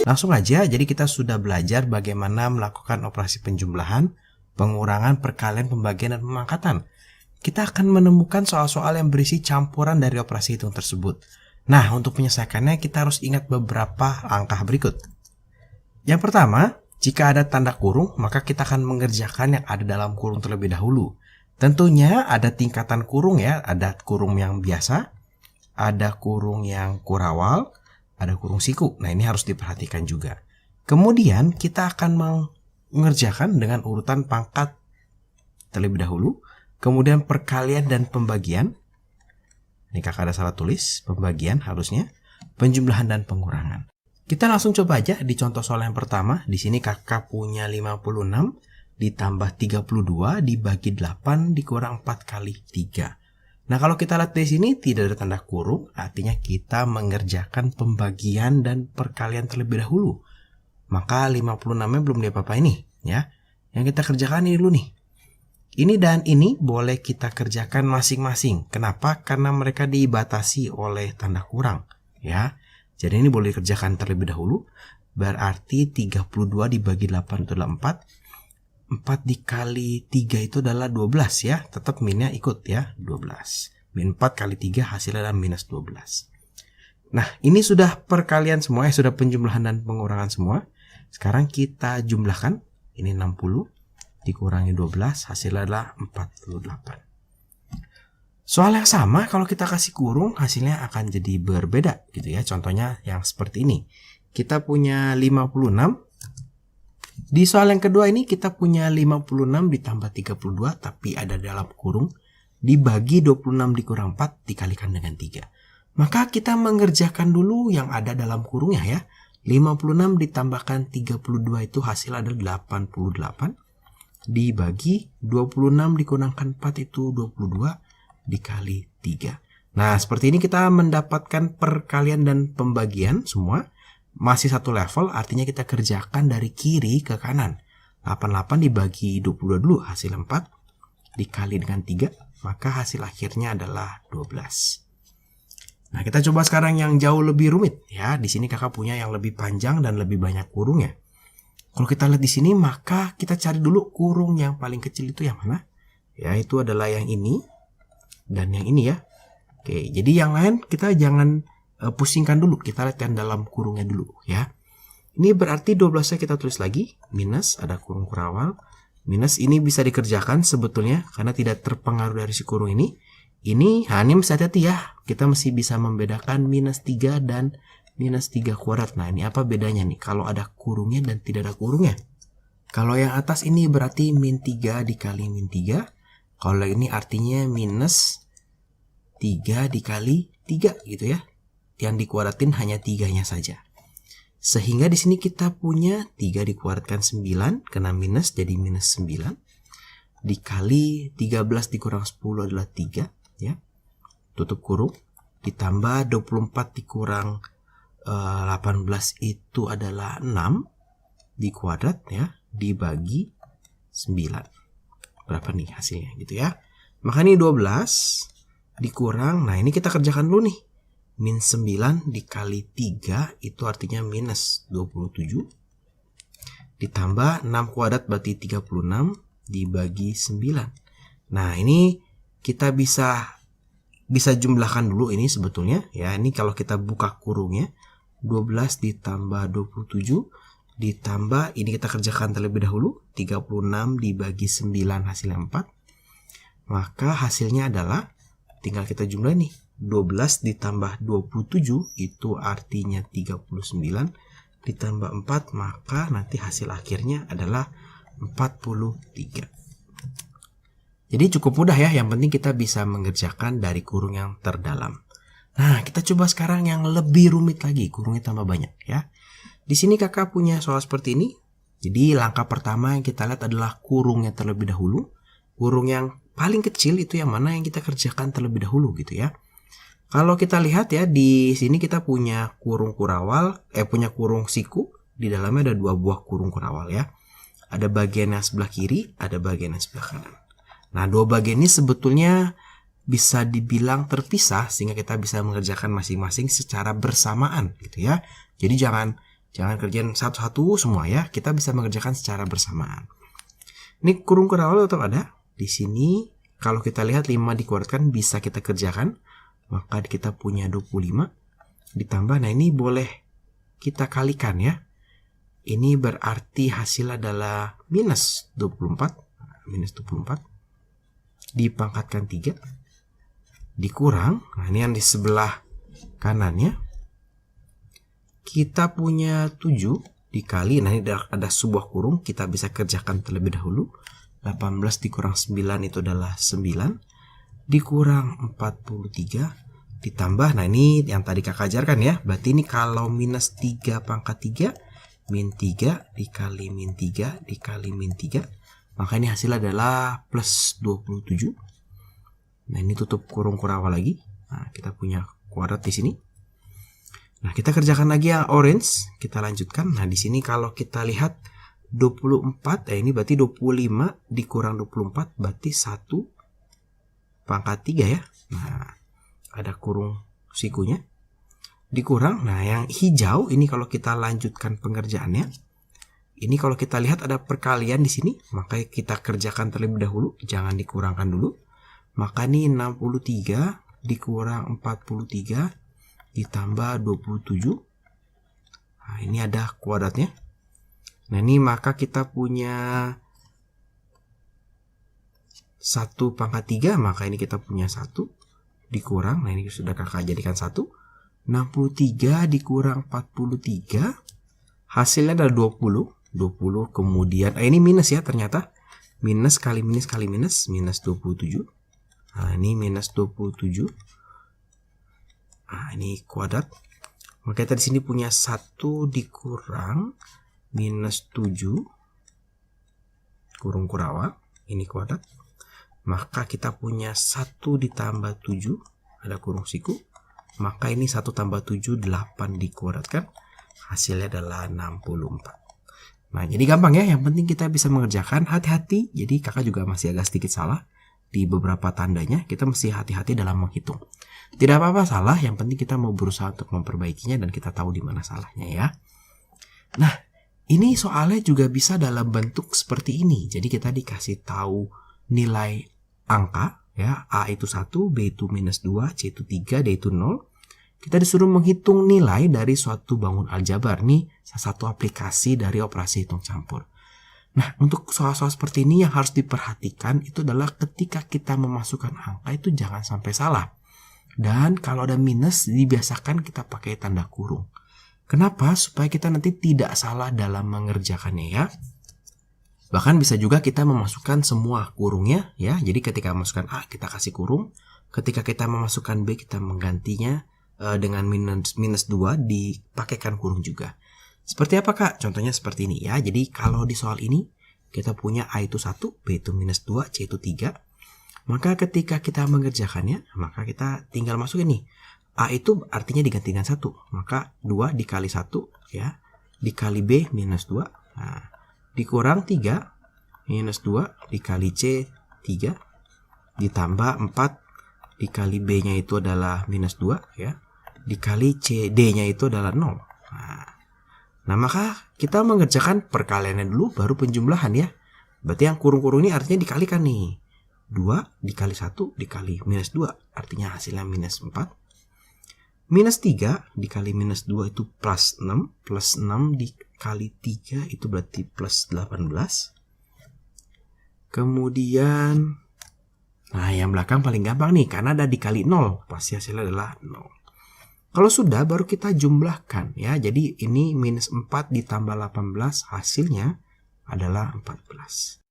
Langsung aja, jadi kita sudah belajar bagaimana melakukan operasi penjumlahan, pengurangan, perkalian, pembagian, dan pemangkatan. Kita akan menemukan soal-soal yang berisi campuran dari operasi hitung tersebut. Nah, untuk menyelesaikannya kita harus ingat beberapa langkah berikut. Yang pertama, jika ada tanda kurung, maka kita akan mengerjakan yang ada dalam kurung terlebih dahulu. Tentunya ada tingkatan kurung ya, ada kurung yang biasa, ada kurung yang kurawal, ada kurung siku. Nah, ini harus diperhatikan juga. Kemudian kita akan mengerjakan dengan urutan pangkat terlebih dahulu, kemudian perkalian dan pembagian. Ini kakak ada salah tulis, pembagian harusnya, penjumlahan dan pengurangan. Kita langsung coba aja di contoh soal yang pertama. Di sini kakak punya 56 ditambah 32 dibagi 8 dikurang 4 kali 3. Nah, kalau kita lihat di sini tidak ada tanda kurung, artinya kita mengerjakan pembagian dan perkalian terlebih dahulu. Maka 56-nya belum diapa-apain nih, ya. Yang kita kerjakan ini dulu nih. Ini dan ini boleh kita kerjakan masing-masing. Kenapa? Karena mereka dibatasi oleh tanda kurang, ya. Jadi ini boleh dikerjakan terlebih dahulu. Berarti 32 dibagi 8 itu adalah 4. 4 dikali 3 itu adalah 12 ya. Tetap minnya ikut ya, 12. Min 4 kali 3 hasilnya adalah minus 12. Nah, ini sudah perkalian semua ya, sudah penjumlahan dan pengurangan semua. Sekarang kita jumlahkan. Ini 60 dikurangi 12 hasilnya adalah 48. Soal yang sama kalau kita kasih kurung hasilnya akan jadi berbeda gitu ya. Contohnya yang seperti ini. Kita punya 56. Di soal yang kedua ini kita punya 56 ditambah 32 tapi ada dalam kurung, dibagi 26 dikurang 4 dikalikan dengan 3. Maka kita mengerjakan dulu yang ada dalam kurungnya ya. 56 ditambahkan 32 itu hasil adalah 88 dibagi 26 dikurangkan 4 itu 22 dikali 3. Nah, seperti ini kita mendapatkan perkalian dan pembagian semua. Masih satu level, artinya kita kerjakan dari kiri ke kanan. 88 dibagi 22 dulu, hasil 4 dikali dengan 3, maka hasil akhirnya adalah 12. Nah, kita coba sekarang yang jauh lebih rumit ya. Di sini kakak punya yang lebih panjang dan lebih banyak kurungnya. Kalau kita lihat di sini, maka kita cari dulu kurung yang paling kecil itu yang mana? Ya, itu adalah yang ini dan yang ini ya. Oke, jadi yang lain kita jangan pusingkan dulu, kita lihat yang dalam kurungnya dulu ya. Ini berarti 12-nya kita tulis lagi, minus, ada kurung kurawal, minus ini bisa dikerjakan sebetulnya karena tidak terpengaruh dari si kurung ini. Ini mesti hati-hati ya, kita masih bisa membedakan minus 3 dan minus 3 kuadrat. Nah, ini apa bedanya nih kalau ada kurungnya dan tidak ada kurungnya? Kalau yang atas ini berarti min 3 dikali min 3, kalau ini artinya minus 3 dikali 3 gitu ya. Yang dikuadratin hanya 3-nya saja. Sehingga di sini kita punya 3 dikuadratkan 9, kena minus jadi minus 9. Dikali 13 dikurang 10 adalah 3. Ya. Tutup kurung. Ditambah 24 dikurang 18 itu adalah 6. Dikuadrat ya. Dibagi 9. Berapa nih hasilnya gitu ya. Maka ini 12 dikurang. Nah, ini kita kerjakan dulu nih. Min 9 dikali 3 itu artinya minus 27. Ditambah 6 kuadrat berarti 36 dibagi 9. Nah, ini kita bisa jumlahkan dulu ini sebetulnya. Ya, ini kalau kita buka kurungnya. 12 ditambah 27 ditambah, ini kita kerjakan terlebih dahulu. 36 dibagi 9 hasilnya 4. Maka hasilnya adalah, tinggal kita jumlah nih. 12 ditambah 27 itu artinya 39 ditambah 4, maka nanti hasil akhirnya adalah 43. Jadi cukup mudah ya, yang penting kita bisa mengerjakan dari kurung yang terdalam. Nah, kita coba sekarang yang lebih rumit lagi, kurungnya tambah banyak ya. Di sini kakak punya soal seperti ini. Jadi langkah pertama yang kita lihat adalah kurungnya terlebih dahulu. Kurung yang paling kecil itu yang mana yang kita kerjakan terlebih dahulu gitu ya. Kalau kita lihat ya, di sini kita punya kurung kurawal, punya kurung siku. Di dalamnya ada 2 buah kurung kurawal ya. Ada bagian yang sebelah kiri, ada bagian yang sebelah kanan. Nah, 2 bagian ini sebetulnya bisa dibilang terpisah sehingga kita bisa mengerjakan masing-masing secara bersamaan gitu ya. Jadi jangan Jangan kerjain satu-satu semua ya. Kita bisa mengerjakan secara bersamaan. Ini kurung kurawal tetap ada. Di sini kalau kita lihat 5 dikuadratkan bisa kita kerjakan. Maka kita punya 25 ditambah. Nah ini boleh kita kalikan ya. Ini berarti hasil adalah minus 24. Minus 24 dipangkatkan 3 dikurang. Nah ini yang di sebelah kanannya. Kita punya 7 dikali. Nah ini ada sebuah kurung. Kita bisa kerjakan terlebih dahulu. 18 dikurang 9 itu adalah 9. Dikurang 43 ditambah. Nah ini yang tadi kakak ajarkan ya. Berarti ini kalau minus 3 pangkat 3 min 3 dikali min 3 dikali min 3. Maka ini hasil adalah plus 27. Nah ini tutup kurung kurawal lagi. Nah kita punya kuadrat di sini. Nah kita kerjakan lagi yang orange. Kita lanjutkan. Nah di sini kalau kita lihat 24. Ini berarti 25 dikurang 24. Berarti 1 pangkat 3 ya. Nah ada kurung sikunya. Dikurang. Nah yang hijau ini kalau kita lanjutkan pengerjaannya. Ini kalau kita lihat ada perkalian di sini, maka kita kerjakan terlebih dahulu, jangan dikurangkan dulu. Maka ini 63 dikurang 43 ditambah 27. Nah, ini ada kuadratnya. Nah, ini maka kita punya 1 pangkat 3, maka ini kita punya 1 dikurang. Nah, ini sudah kakak jadikan 1. 63 dikurang 43, hasilnya adalah 20 kemudian ini minus ya, ternyata minus kali minus kali minus 27. Nah ini minus 27. Nah ini kuadrat. Maka kita di sini punya 1 dikurang minus 7 kurung kurawal, ini kuadrat. Maka kita punya 1 ditambah 7 ada kurung siku. Maka ini 1 tambah 7 8 dikuadratkan, hasilnya adalah 64. Nah, jadi gampang ya. Yang penting kita bisa mengerjakan. Hati-hati. Jadi kakak juga masih agak sedikit salah di beberapa tandanya. Kita mesti hati-hati dalam menghitung. Tidak apa-apa salah. Yang penting kita mau berusaha untuk memperbaikinya dan kita tahu di mana salahnya ya. Nah, ini soalnya juga bisa dalam bentuk seperti ini. Jadi kita dikasih tahu nilai angka ya. A itu 1, B itu minus 2, C itu 3, D itu 0. Kita disuruh menghitung nilai dari suatu bangun aljabar. Nih salah satu aplikasi dari operasi hitung campur. Nah untuk soal-soal seperti ini yang harus diperhatikan itu adalah ketika kita memasukkan angka itu jangan sampai salah. Dan kalau ada minus dibiasakan kita pakai tanda kurung. Kenapa? Supaya kita nanti tidak salah dalam mengerjakannya ya. Bahkan bisa juga kita memasukkan semua kurungnya ya. Jadi ketika memasukkan A kita kasih kurung. Ketika kita memasukkan B kita menggantinya dengan minus 2 dipakaikan kurung juga. Seperti apa kak? Contohnya seperti ini ya. Jadi kalau di soal ini kita punya A itu 1, B itu minus 2, C itu 3. Maka ketika kita mengerjakannya, maka kita tinggal masukin nih. A itu artinya diganti dengan 1. Maka 2 dikali 1 ya. Dikali B minus 2. Nah, dikurang 3 minus 2 dikali C 3. Ditambah 4 dikali B nya itu adalah minus 2 ya. Dikali D-nya itu adalah 0. Nah, maka kita mengerjakan perkaliannya dulu baru penjumlahan ya. Berarti yang kurung-kurung ini artinya dikalikan nih. 2 dikali 1 dikali minus 2 artinya hasilnya minus 4. Minus 3 dikali minus 2 itu plus 6. Plus 6 dikali 3 itu berarti plus 18. Kemudian, nah yang belakang paling gampang nih karena ada dikali 0. Pasti hasilnya adalah 0. Kalau sudah baru kita jumlahkan ya. Jadi ini minus 4 ditambah 18 hasilnya adalah 14.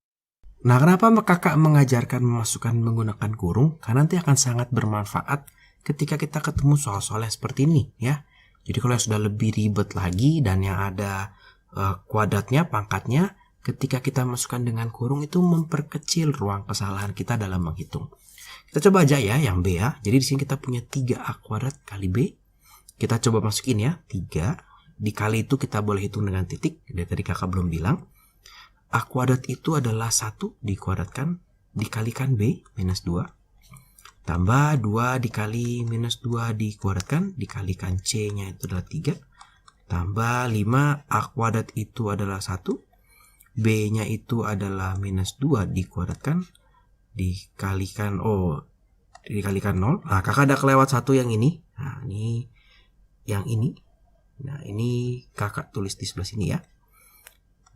Nah kenapa kakak mengajarkan memasukkan menggunakan kurung? Karena nanti akan sangat bermanfaat ketika kita ketemu soal-soal yang seperti ini ya. Jadi kalau yang sudah lebih ribet lagi dan yang ada kuadratnya, pangkatnya, ketika kita masukkan dengan kurung itu memperkecil ruang kesalahan kita dalam menghitung. Kita coba aja ya yang B ya. Jadi di sini kita punya 3A kuadrat kali B. Kita coba masukin ya, 3 dikali itu kita boleh hitung dengan titik. Dari tadi kakak belum bilang. A kuadrat itu adalah 1 dikuadratkan dikalikan B minus 2. Tambah 2 dikali minus 2 dikuadratkan dikalikan C nya itu adalah 3. tambah 5, A kuadrat itu adalah 1, B-nya itu adalah minus 2 dikuadratkan, dikalikan 0. Nah, kakak ada kelewat 1 yang ini. Nah, ini yang ini. Nah, ini kakak tulis di sebelah sini ya.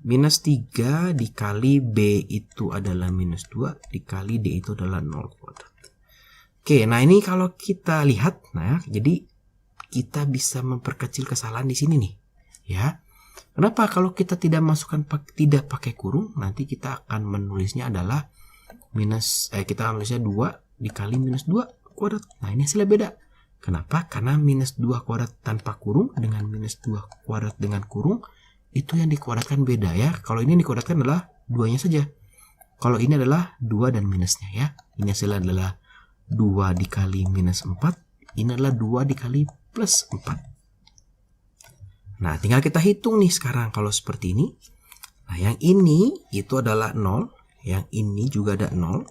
Minus 3 dikali B itu adalah minus 2 dikali D itu adalah 0 kuadrat. Oke, nah ini kalau kita lihat, nah jadi kita bisa memperkecil kesalahan di sini nih, ya. Kenapa? Kalau kita tidak masukkan tidak pakai kurung, nanti kita akan menulisnya adalah kita akan menulisnya 2 dikali minus 2 kuadrat. Nah, ini hasilnya beda. Kenapa? Karena minus 2 kuadrat tanpa kurung dengan minus 2 kuadrat dengan kurung itu yang dikuadratkan beda ya. Kalau ini dikuadratkan adalah 2-nya saja. Kalau ini adalah 2 dan minusnya ya. Ini hasilnya adalah 2 dikali minus 4. Ini adalah 2 dikali plus 4. Nah, tinggal kita hitung nih sekarang kalau seperti ini. Nah, yang ini itu adalah 0. Yang ini juga ada 0.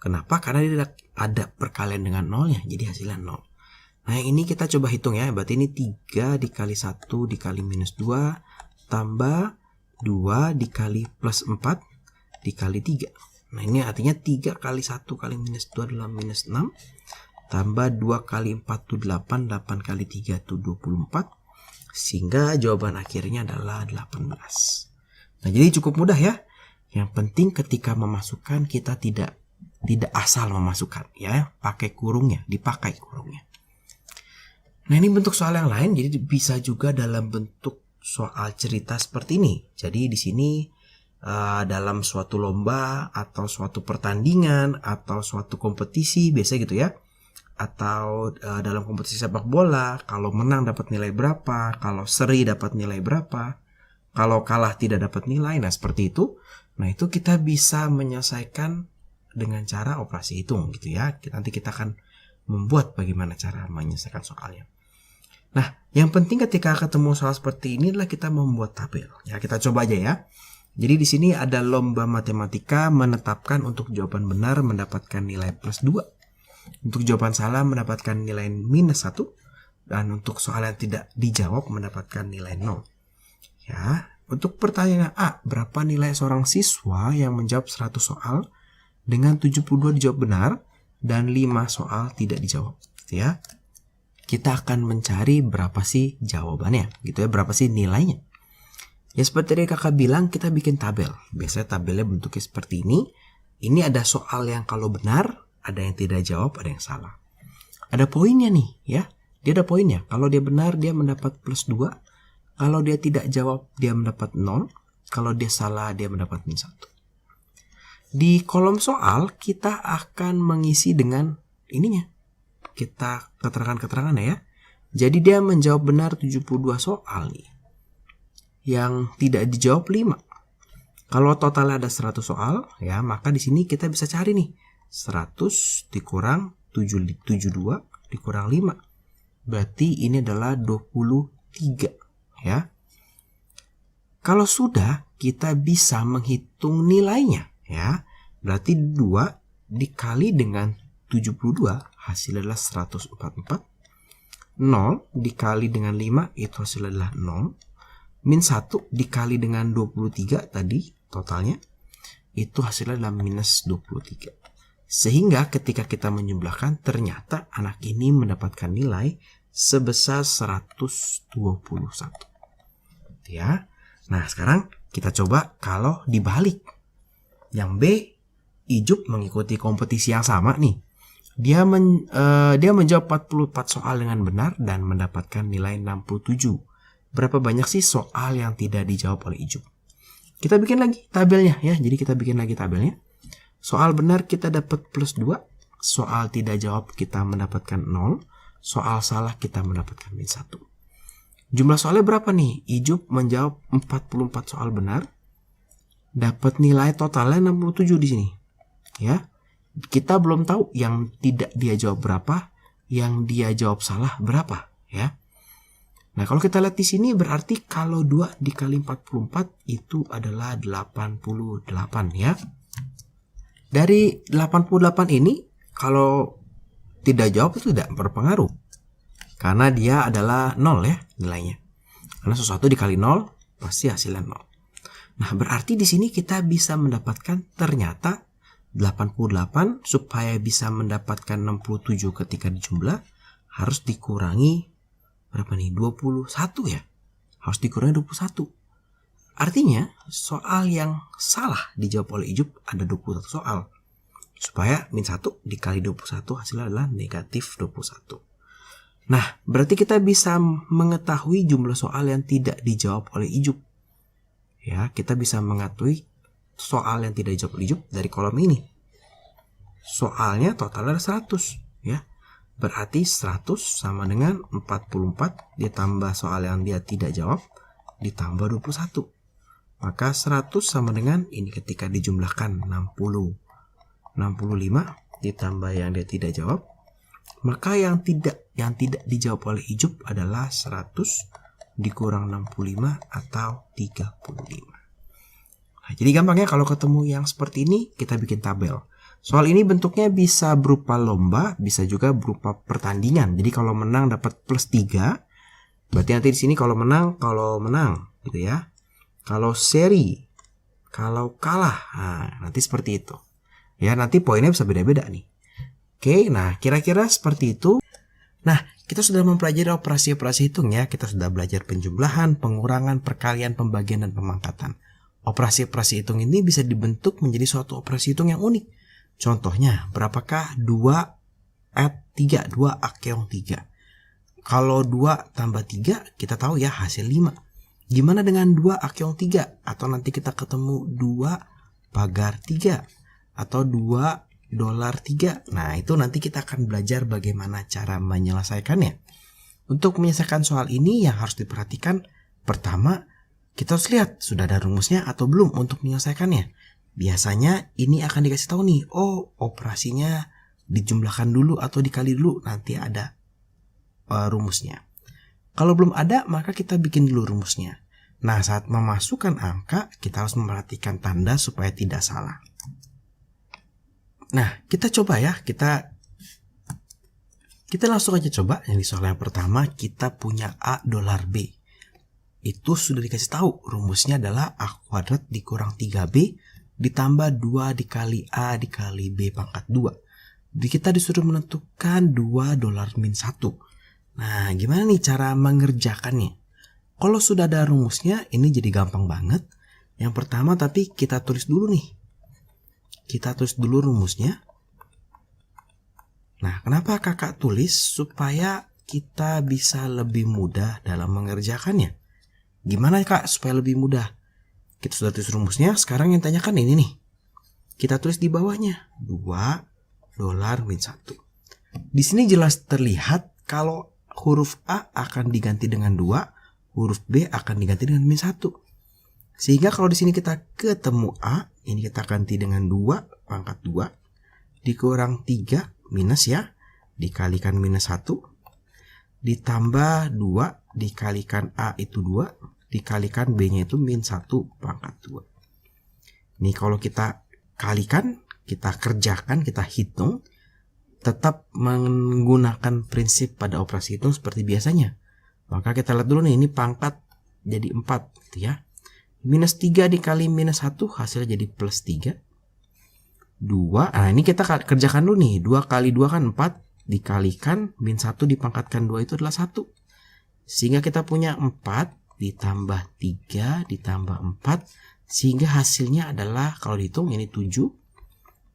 Kenapa? Karena dia ada perkalian dengan 0-nya. Jadi hasilnya 0. Nah, yang ini kita coba hitung ya. Berarti ini 3 dikali 1 dikali minus 2. Tambah 2 dikali plus 4 dikali 3. Nah, ini artinya 3 kali 1 kali minus 2 adalah minus 6. Tambah 2 kali 4 itu 8. 8 kali 3 itu 24. Sehingga jawaban akhirnya adalah 18. Nah, jadi cukup mudah ya. Yang penting ketika memasukkan kita tidak asal memasukkan ya, pakai kurungnya, dipakai kurungnya. Nah, ini bentuk soal yang lain, jadi bisa juga dalam bentuk soal cerita seperti ini. Jadi di sini dalam suatu lomba atau suatu pertandingan atau suatu kompetisi biasa gitu ya. Atau dalam kompetisi sepak bola, kalau menang dapat nilai berapa, kalau seri dapat nilai berapa, kalau kalah tidak dapat nilai. Nah, seperti itu. Nah, itu kita bisa menyelesaikan dengan cara operasi hitung gitu ya. Nanti kita akan membuat bagaimana cara menyelesaikan soalnya. Nah, yang penting ketika ketemu soal seperti ini adalah kita membuat tabel. Ya, kita coba aja ya. Jadi di sini ada lomba matematika menetapkan untuk jawaban benar mendapatkan nilai plus 2. Untuk jawaban salah mendapatkan nilai minus 1. Dan untuk soal yang tidak dijawab mendapatkan nilai 0. Ya, untuk pertanyaan A, berapa nilai seorang siswa yang menjawab 100 soal dengan 72 dijawab benar dan 5 soal tidak dijawab, ya. Kita akan mencari berapa sih jawabannya, gitu ya, berapa sih nilainya. Ya, seperti tadi kakak bilang, kita bikin tabel. Biasanya tabelnya bentuknya seperti ini. Ini ada soal yang kalau benar, ada yang tidak jawab, ada yang salah. Ada poinnya nih, ya. Dia ada poinnya. Kalau dia benar, dia mendapat plus 2. Kalau dia tidak jawab, dia mendapat 0. Kalau dia salah, dia mendapat minus 1. Di kolom soal, kita akan mengisi dengan ininya. Kita keterangan-keterangannya ya. Jadi dia menjawab benar 72 soal nih. Yang tidak dijawab 5. Kalau totalnya ada 100 soal, ya, maka di sini kita bisa cari nih. 100 dikurang 72 dikurang 5. Berarti ini adalah 23, ya. Kalau sudah, kita bisa menghitung nilainya, ya. Berarti 2 dikali dengan 72 hasilnya adalah 144. 0 dikali dengan 5 itu hasilnya adalah 0. Min 1 dikali dengan 23 tadi totalnya itu hasilnya adalah minus 23. Sehingga ketika kita menjumlahkan ternyata anak ini mendapatkan nilai sebesar 121. Ya. Nah, sekarang kita coba kalau dibalik. Yang B, Ijup mengikuti kompetisi yang sama nih. Dia menjawab 44 soal dengan benar dan mendapatkan nilai 67. Berapa banyak sih soal yang tidak dijawab oleh Ijup? Kita bikin lagi tabelnya ya. Jadi kita bikin lagi tabelnya. Soal benar kita dapat plus 2. Soal tidak jawab kita mendapatkan 0. Soal salah kita mendapatkan minus 1. Jumlah soalnya berapa nih? Ijup menjawab 44 soal benar. Dapat nilai totalnya 67 di sini. Ya. Kita belum tahu yang tidak dia jawab berapa, yang dia jawab salah berapa, ya. Nah, kalau kita lihat di sini berarti kalau 2 dikali 44 itu adalah 88, ya. Dari 88 ini kalau tidak jawab itu tidak berpengaruh. Karena dia adalah 0 ya nilainya. Karena sesuatu dikali 0 pasti hasilnya 0. Nah, berarti di sini kita bisa mendapatkan ternyata 88 supaya bisa mendapatkan 67 ketika dijumlah harus dikurangi berapa nih? 21 ya. Harus dikurangi 21. Artinya soal yang salah dijawab oleh Ijub ada 21 soal. Supaya min 1 dikali 21 hasilnya adalah negatif 21. Nah, berarti kita bisa mengetahui jumlah soal yang tidak dijawab oleh Ijub. Ya, kita bisa mengetahui soal yang tidak dijawab oleh Ijub dari kolom ini. Soalnya total ada 100, ya. Berarti 100 sama dengan 44 ditambah soal yang dia tidak jawab ditambah 21. Maka 100 sama dengan ini ketika dijumlahkan 60. 65 ditambah yang dia tidak jawab. Maka yang tidak dijawab oleh Ijub adalah 100 dikurang 65 atau 35. Nah, jadi gampangnya kalau ketemu yang seperti ini kita bikin tabel. Soal ini bentuknya bisa berupa lomba, bisa juga berupa pertandingan. Jadi kalau menang dapat plus 3, berarti nanti di sini kalau menang gitu ya. Kalau seri, kalau kalah, nah, nanti seperti itu. Ya, nanti poinnya bisa beda-beda nih. Oke, nah kira-kira seperti itu. Nah, kita sudah mempelajari operasi-operasi hitung ya. Kita sudah belajar penjumlahan, pengurangan, perkalian, pembagian, dan pemangkatan. Operasi-operasi hitung ini bisa dibentuk menjadi suatu operasi hitung yang unik. Contohnya, berapakah 2 add 3, 2 akeong 3? Kalau 2 tambah 3, kita tahu ya hasil 5. Gimana dengan 2 akeong 3? Atau nanti kita ketemu 2 pagar 3. Atau 2 dolar 3. Nah, itu nanti kita akan belajar bagaimana cara menyelesaikannya. Untuk menyelesaikan soal ini yang harus diperhatikan, pertama, kita harus lihat sudah ada rumusnya atau belum untuk menyelesaikannya. Biasanya ini akan dikasih tahu nih, oh operasinya dijumlahkan dulu atau dikali dulu, nanti ada rumusnya. Kalau belum ada, maka kita bikin dulu rumusnya. Nah, saat memasukkan angka, kita harus memperhatikan tanda supaya tidak salah. Nah, kita coba ya, kita langsung aja coba. Yang di soal yang pertama, kita punya A dolar B. Itu sudah dikasih tahu, rumusnya adalah A kuadrat dikurang 3B ditambah 2 dikali A dikali B pangkat 2. Jadi kita disuruh menentukan 2 dolar min 1. Nah, gimana nih cara mengerjakannya? Kalau sudah ada rumusnya, ini jadi gampang banget. Yang pertama, tapi kita tulis dulu nih. Kita tulis dulu rumusnya. Nah, kenapa kakak tulis? Supaya kita bisa lebih mudah dalam mengerjakannya. Gimana kak supaya lebih mudah? Kita sudah tulis rumusnya, sekarang yang tanyakan ini nih. Kita tulis di bawahnya 2 dolar min 1. Di sini jelas terlihat kalau huruf A akan diganti dengan 2, huruf B akan diganti dengan min 1. Sehingga kalau di sini kita ketemu A, ini kita ganti dengan 2 pangkat 2 dikurang 3 minus ya, dikalikan minus 1 ditambah 2 dikalikan A itu 2 dikalikan B-nya itu min 1 pangkat 2. Nih kalau kita kalikan, kita kerjakan, kita hitung, tetap menggunakan prinsip pada operasi hitung seperti biasanya. Maka kita lihat dulu nih, ini pangkat jadi 4 gitu ya. Minus 3 dikali minus 1 hasilnya jadi plus 3. 2, nah ini kita kerjakan dulu nih. 2 kali 2 kan 4, dikalikan min 1 dipangkatkan 2 itu adalah 1. Sehingga kita punya 4 ditambah 3 ditambah 4. Sehingga hasilnya adalah kalau dihitung ini 7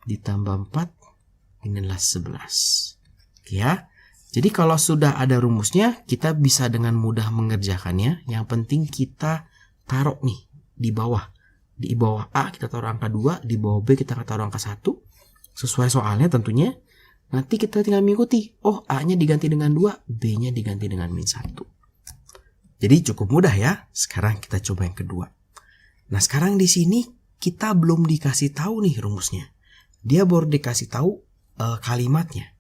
ditambah 4 ini adalah 11. Oke ya. Jadi kalau sudah ada rumusnya, kita bisa dengan mudah mengerjakannya. Yang penting kita taruh nih di bawah. Di bawah A kita taruh angka 2, di bawah B kita taruh angka 1. Sesuai soalnya tentunya. Nanti kita tinggal mengikuti. Oh, A-nya diganti dengan 2, B-nya diganti dengan min 1. Jadi cukup mudah ya. Sekarang kita coba yang kedua. Nah, sekarang di sini kita belum dikasih tahu nih rumusnya. Dia baru dikasih tahu kalimatnya.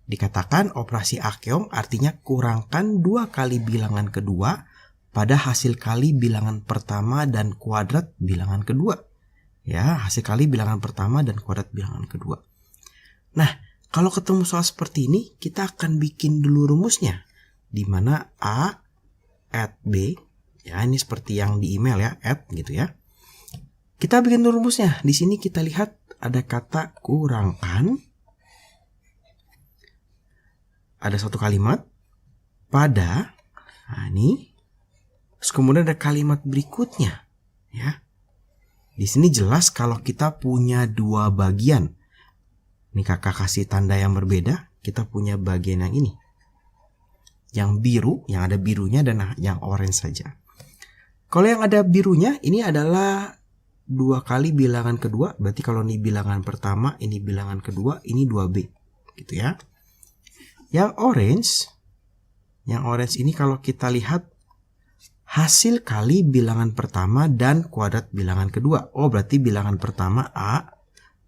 Dikatakan operasi akeong artinya kurangkan 2 kali bilangan kedua pada hasil kali bilangan pertama dan kuadrat bilangan kedua. Ya, hasil kali bilangan pertama dan kuadrat bilangan kedua. Nah, kalau ketemu soal seperti ini, kita akan bikin dulu rumusnya. Di mana A add B Ya, ini seperti yang di email ya, add gitu ya. Kita bikin rumusnya. Di sini kita lihat ada kata kurangkan. Ada satu kalimat pada. Nah, ini. Terus kemudian ada kalimat berikutnya, ya. Di sini jelas kalau kita punya dua bagian. Ini kakak kasih tanda yang berbeda. Kita punya bagian yang ini. Yang biru, yang ada birunya, dan yang orange saja. Kalau yang ada birunya, ini adalah 2 kali bilangan kedua. Berarti kalau ini bilangan pertama, ini bilangan kedua, ini 2B. Gitu ya. Yang orange ini kalau kita lihat hasil kali bilangan pertama dan kuadrat bilangan kedua. Oh, berarti bilangan pertama A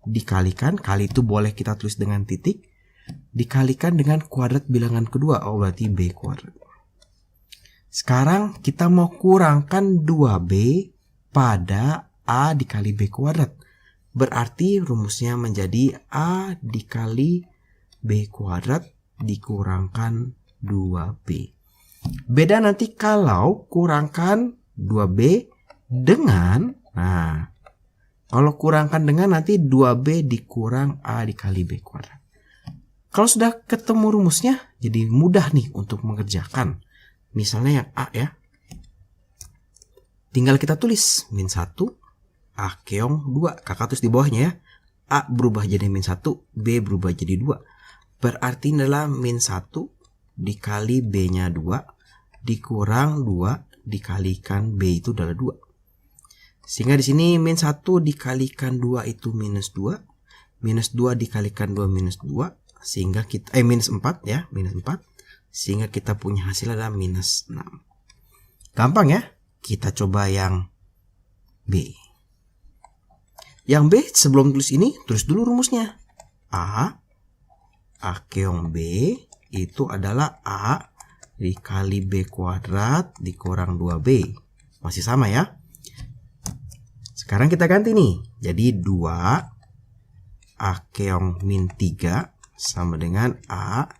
dikalikan, kali itu boleh kita tulis dengan titik, dikalikan dengan kuadrat bilangan kedua. Oh, berarti B kuadrat. Sekarang kita mau kurangkan 2B pada A dikali B kuadrat. Berarti rumusnya menjadi A dikali B kuadrat dikurangkan 2B. Beda nanti kalau kurangkan 2B dengan, nah, kalau kurangkan dengan nanti 2B dikurang A dikali B kuadrat. Kalau sudah ketemu rumusnya, jadi mudah nih untuk mengerjakan. Misalnya yang A ya. Tinggal kita tulis min 1, A keong 2. Kakak tulis di bawahnya ya. A berubah jadi min 1, B berubah jadi 2. Berarti adalah min 1 dikali B-nya 2 dikurang 2 dikalikan B itu adalah 2. Sehingga di sini min 1 dikalikan 2 itu minus 2. Minus 2 dikalikan 2 minus 2. Sehingga kita, minus 4 ya. Minus 4. Sehingga kita punya hasil adalah minus 6. Gampang ya. Kita coba yang B. Yang B sebelum tulis ini, tulis dulu rumusnya. A keong B itu adalah A dikali B kuadrat dikurang 2B. Masih sama ya. Sekarang kita ganti nih. Jadi 2 A keong min 3 sama dengan A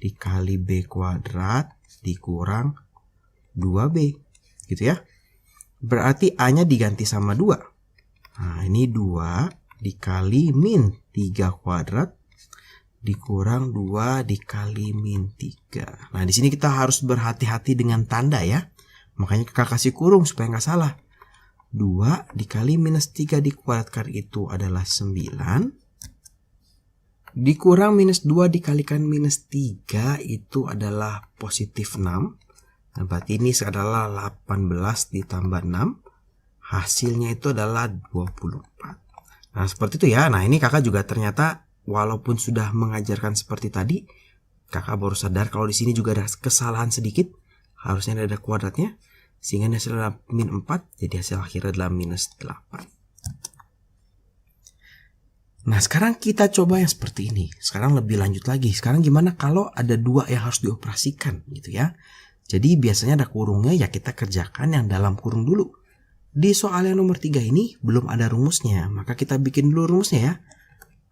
dikali B kuadrat dikurang 2B. Gitu ya. Berarti A-nya diganti sama 2. Nah, ini 2 dikali min 3 kuadrat dikurang 2 dikali min 3. Nah, di sini kita harus berhati-hati dengan tanda ya. Makanya kakak kasih kurung supaya nggak salah. 2 dikali minus 3 dikuadratkan itu adalah 9. Dikurang minus 2 dikalikan minus 3 itu adalah positif 6. Nah, berarti ini adalah 18 ditambah 6. Hasilnya itu adalah 24. Nah, seperti itu ya. Nah, ini kakak juga ternyata walaupun sudah mengajarkan seperti tadi, kakak baru sadar kalau di sini juga ada kesalahan sedikit. Harusnya ada kuadratnya. Sehingga hasilnya adalah min 4. Jadi hasil akhirnya adalah minus 8. Nah, sekarang kita coba yang seperti ini. Sekarang lebih lanjut lagi. Sekarang gimana kalau ada 2 yang harus dioperasikan gitu ya. Jadi biasanya ada kurungnya, ya kita kerjakan yang dalam kurung dulu. Di soal yang nomor 3 ini belum ada rumusnya. Maka kita bikin dulu rumusnya ya.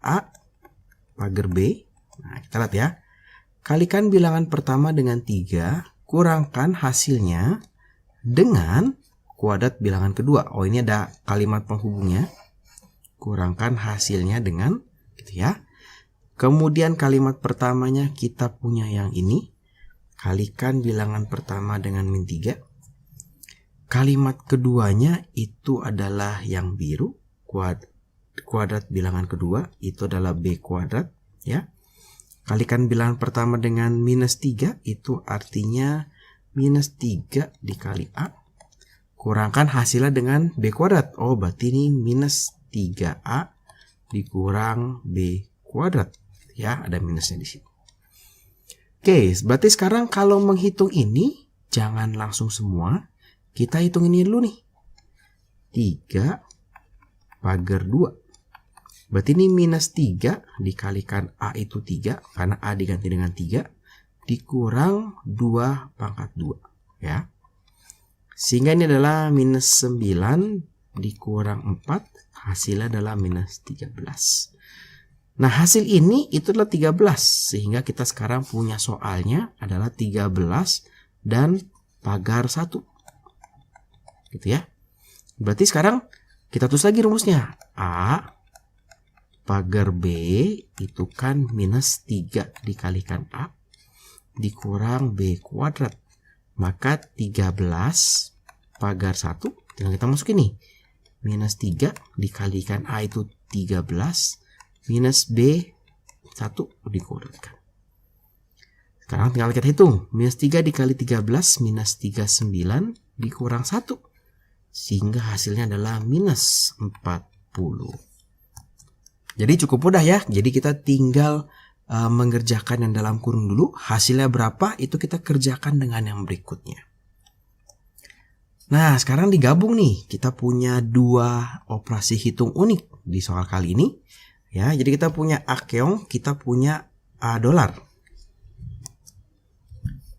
A pagar B. Nah, kita lihat ya. Kalikan bilangan pertama dengan 3. Kurangkan hasilnya dengan kuadrat bilangan kedua. Oh, ini ada kalimat penghubungnya. Kurangkan hasilnya dengan, gitu ya. Kemudian kalimat pertamanya kita punya yang ini. Kalikan bilangan pertama dengan min 3. Kalimat keduanya itu adalah yang biru. Kuadrat bilangan kedua itu adalah B kuadrat, ya. Kalikan bilangan pertama dengan minus 3 itu artinya minus 3 dikali A. Kurangkan hasilnya dengan B kuadrat. Oh, berarti ini minus 3A dikurang B kuadrat. Ya, ada minusnya di sini. Oke, berarti sekarang kalau menghitung ini, jangan langsung semua. Kita hitung ini dulu nih. 3 pagar 2. Berarti ini minus 3 dikalikan A itu 3. Karena A diganti dengan 3. Dikurang 2 pangkat 2. Ya. Sehingga ini adalah minus 9 dikurang 4. Hasilnya adalah minus 13. Nah, hasil ini itu adalah 13. Sehingga kita sekarang punya soalnya adalah 13 dan pagar 1. gitu ya. Berarti sekarang kita tulis lagi rumusnya. A pagar B itu kan minus 3 dikalikan A dikurang B kuadrat. Maka 13 pagar 1, tinggal kita masukin nih. Minus 3 dikalikan A itu 13 minus B 1 dikurankan. Sekarang tinggal kita hitung. Minus 3 dikali 13 minus 39 dikurang 1. Sehingga hasilnya adalah minus 40. Jadi cukup mudah ya. Jadi kita tinggal mengerjakan yang dalam kurung dulu. Hasilnya berapa itu kita kerjakan dengan yang berikutnya. Nah, sekarang digabung nih. Kita punya dua operasi hitung unik di soal kali ini. Ya, jadi kita punya A keong, kita punya A dolar.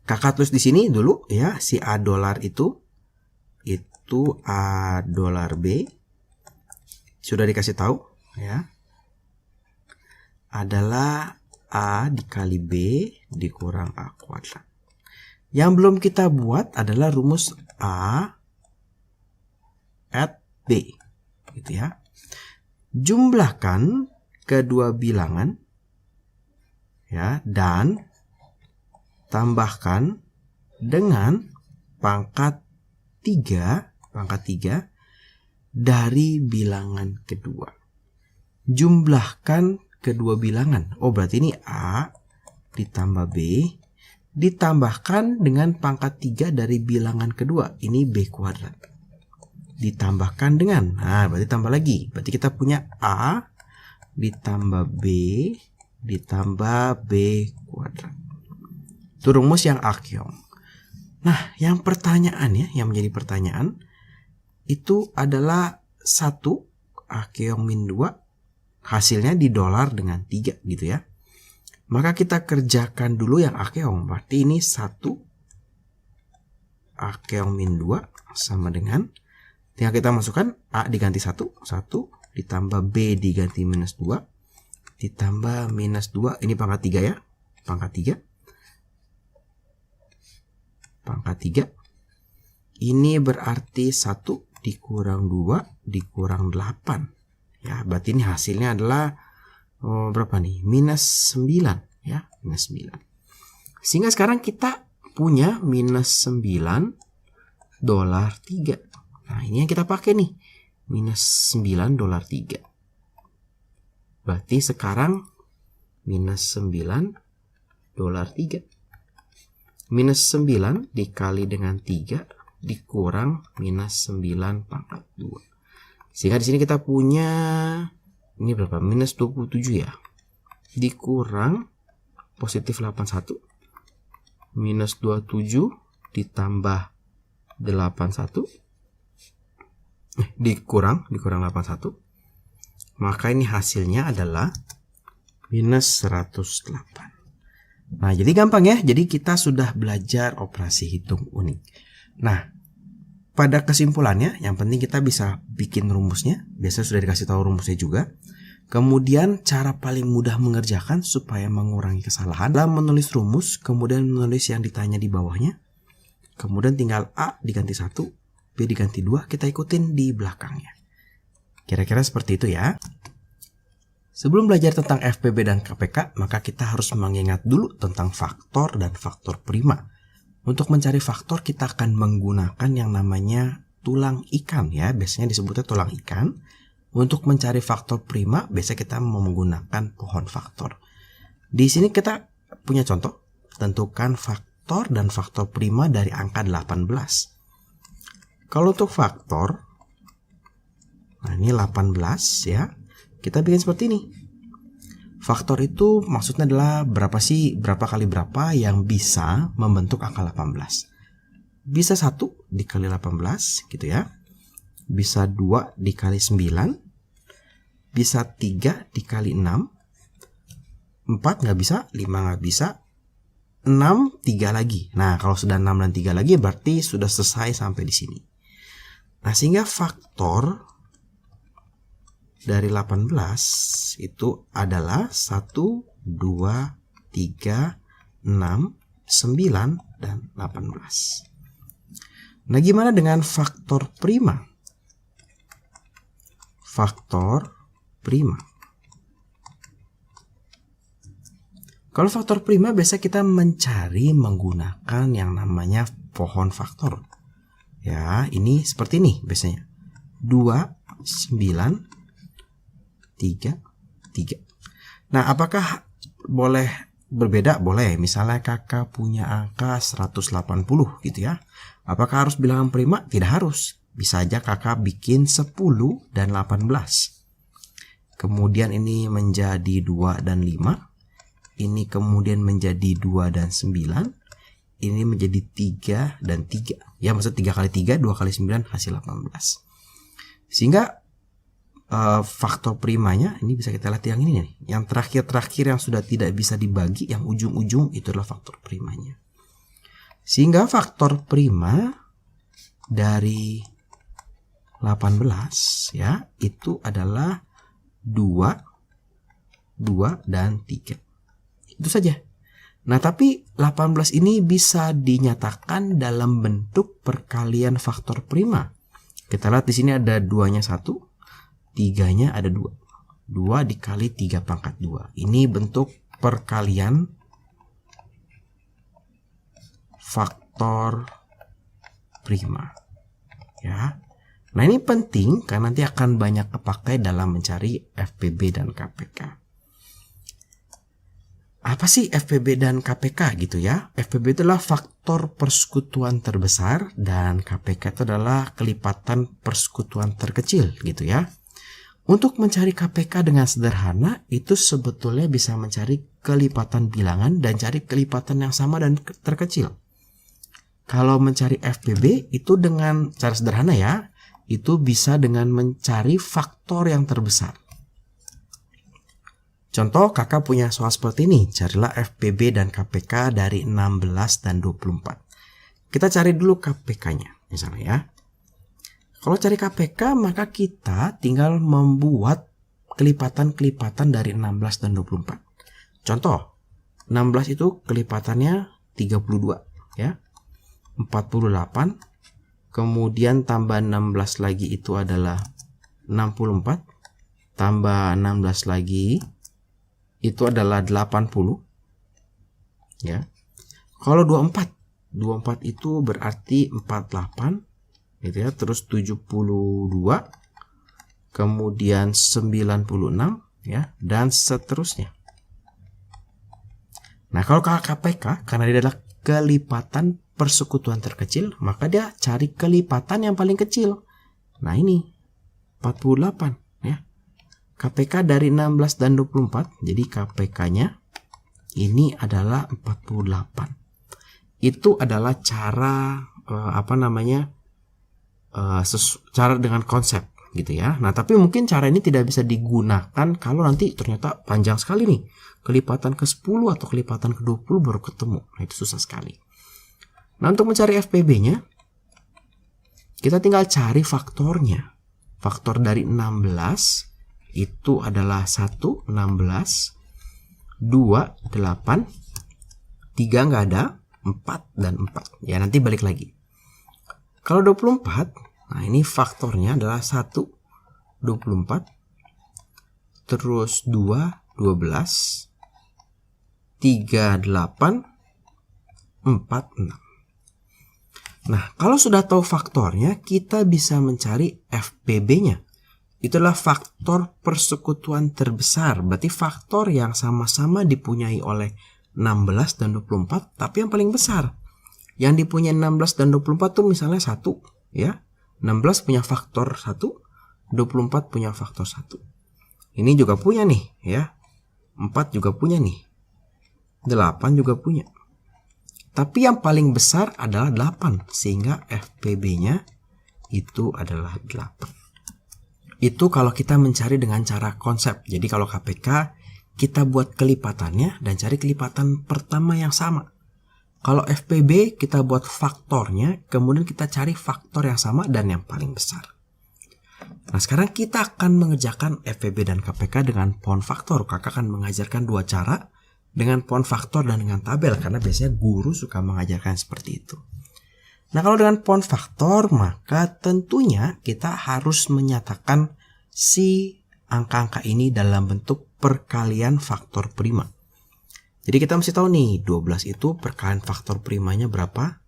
Kakak tulis di sini dulu ya, si A dolar itu A dolar B. Sudah dikasih tahu ya. Adalah A dikali B dikurang A kuadrat. Yang belum kita buat adalah rumus A at B, gitu ya. Jumlahkan kedua bilangan ya dan tambahkan dengan pangkat 3 dari bilangan kedua. Jumlahkan kedua bilangan. Oh, berarti ini A ditambah B ditambahkan dengan pangkat 3 dari bilangan kedua. Ini B kuadrat. Ditambahkan dengan, nah berarti tambah lagi. Berarti kita punya A ditambah B ditambah B kuadrat. Itu rumus yang A keong. Nah, yang pertanyaan ya, yang menjadi pertanyaan itu adalah 1 A keong min 2 hasilnya di dolar dengan 3 gitu ya. Maka kita kerjakan dulu yang A keong. Berarti ini 1 A keong min 2 sama dengan, tinggal kita masukkan A diganti 1 ditambah B diganti minus 2 ditambah minus 2, ini pangkat 3 ya, pangkat 3 ini berarti 1 dikurang 2 dikurang 8 ya, berarti ini hasilnya adalah berapa nih, minus 9 ya, minus 9. Sehingga sekarang kita punya minus 9 dolar 3. Nah, ini yang kita pakai nih, minus 9 dolar 3. Berarti sekarang minus 9 dolar 3. Minus 9 dikali dengan 3 dikurang minus 9 pangkat 2. Sehingga di sini kita punya, ini berapa? Minus 27 ya. Dikurang positif 81. Minus 27 ditambah 81. Dikurang 81. Maka ini hasilnya adalah minus 108. Nah, jadi gampang ya. Jadi kita sudah belajar operasi hitung unik. Nah, pada kesimpulannya, yang penting kita bisa bikin rumusnya. Biasanya sudah dikasih tahu rumusnya juga. Kemudian cara paling mudah mengerjakan supaya mengurangi kesalahan adalah menulis rumus, kemudian menulis yang ditanya di bawahnya. Kemudian tinggal A diganti 1, B diganti 2, kita ikutin di belakangnya. Kira-kira seperti itu ya. Sebelum belajar tentang FPB dan KPK, maka kita harus mengingat dulu tentang faktor dan faktor prima. Untuk mencari faktor kita akan menggunakan yang namanya tulang ikan ya, biasanya disebutnya tulang ikan. Untuk mencari faktor prima, biasanya kita menggunakan pohon faktor. Di sini kita punya contoh, tentukan faktor dan faktor prima dari angka 18. Kalau untuk faktor, nah ini 18 ya, kita bikin seperti ini. Faktor itu maksudnya adalah berapa kali berapa yang bisa membentuk angka 18. Bisa 1 dikali 18 gitu ya. Bisa 2 dikali 9. Bisa 3 dikali 6. 4 nggak bisa, 5 nggak bisa. 6, 3 lagi. Nah, kalau sudah 6 dan 3 lagi berarti sudah selesai sampai di sini. Nah, sehingga faktor dari 18 itu adalah 1, 2, 3, 6, 9, dan 18. Nah, gimana dengan faktor prima? Faktor prima. Kalau faktor prima biasa kita mencari menggunakan yang namanya pohon faktor. Ya, ini seperti ini biasanya. 2, 9, 3, 3. Nah, apakah boleh berbeda? Boleh. Misalnya kakak punya angka 180 gitu ya. Apakah harus bilangan prima? Tidak harus. Bisa aja kakak bikin 10 dan 18. Kemudian ini menjadi 2 dan 5. Ini kemudian menjadi 2 dan 9. Ini menjadi 3 dan 3. Ya, maksud 3 kali 3, 2 kali 9 hasil 18. Sehingga faktor primanya ini bisa kita lihat yang ini nih. Yang terakhir-terakhir yang sudah tidak bisa dibagi, yang ujung-ujung itu adalah faktor primanya. Sehingga faktor prima dari 18 ya, itu adalah 2, 2 dan 3. Itu saja. Nah, tapi 18 ini bisa dinyatakan dalam bentuk perkalian faktor prima. Kita lihat di sini ada 2-nya 1, 3-nya ada 2. 2 dikali 3 pangkat 2. Ini bentuk perkalian faktor prima. Ya. Nah, ini penting karena nanti akan banyak kepakai dalam mencari FPB dan KPK. Apa sih FPB dan KPK gitu ya? FPB itu adalah faktor persekutuan terbesar dan KPK itu adalah kelipatan persekutuan terkecil gitu ya. Untuk mencari KPK dengan sederhana itu sebetulnya bisa mencari kelipatan bilangan dan cari kelipatan yang sama dan terkecil. Kalau mencari FPB itu dengan cara sederhana ya, itu bisa dengan mencari faktor yang terbesar. Contoh, kakak punya soal seperti ini. Carilah FPB dan KPK dari 16 dan 24. Kita cari dulu KPK-nya, misalnya ya. Kalau cari KPK, maka kita tinggal membuat kelipatan-kelipatan dari 16 dan 24. Contoh, 16 itu kelipatannya 32, ya. 48, kemudian tambah 16 lagi itu adalah 64, tambah 16 lagi itu adalah 80, ya. Kalau 24 itu berarti 48 gitu ya, terus 72, kemudian 96 ya, dan seterusnya. Nah, kalau KPK karena dia adalah kelipatan persekutuan terkecil, maka dia cari kelipatan yang paling kecil. Nah, ini 48 ya. KPK dari 16 dan 24, jadi KPK-nya ini adalah 48. Itu adalah cara cara dengan konsep gitu ya. Nah, tapi mungkin cara ini tidak bisa digunakan kalau nanti ternyata panjang sekali nih. Kelipatan ke-10 atau kelipatan ke-20 baru ketemu. Nah, itu susah sekali. Nah, untuk mencari FPB-nya, kita tinggal cari faktornya. Faktor dari 16 itu adalah 1, 16, 2, 8, 3 nggak ada, 4 dan 4. Ya, nanti balik lagi. Kalau 24, nah ini faktornya adalah 1, 24, terus 2, 12, 3, 8, 4, 6. Nah, kalau sudah tahu faktornya, kita bisa mencari FPB-nya. Itulah faktor persekutuan terbesar. Berarti faktor yang sama-sama dipunyai oleh 16 dan 24, tapi yang paling besar. Yang dipunyai 16 dan 24 tuh misalnya 1, ya. 16 punya faktor 1, 24 punya faktor 1. Ini juga punya nih, ya. 4 juga punya nih. 8 juga punya. Tapi yang paling besar adalah 8, sehingga FPB-nya itu adalah 8. Itu kalau kita mencari dengan cara konsep. Jadi kalau KPK, kita buat kelipatannya dan cari kelipatan pertama yang sama. Kalau FPB, kita buat faktornya, kemudian kita cari faktor yang sama dan yang paling besar. Nah, sekarang kita akan mengerjakan FPB dan KPK dengan pohon faktor. Kakak akan mengajarkan dua cara, dengan pohon faktor dan dengan tabel, karena biasanya guru suka mengajarkan seperti itu. Nah, kalau dengan pohon faktor, maka tentunya kita harus menyatakan si angka-angka ini dalam bentuk perkalian faktor prima. Jadi kita mesti tahu nih, 12 itu perkalian faktor primanya berapa,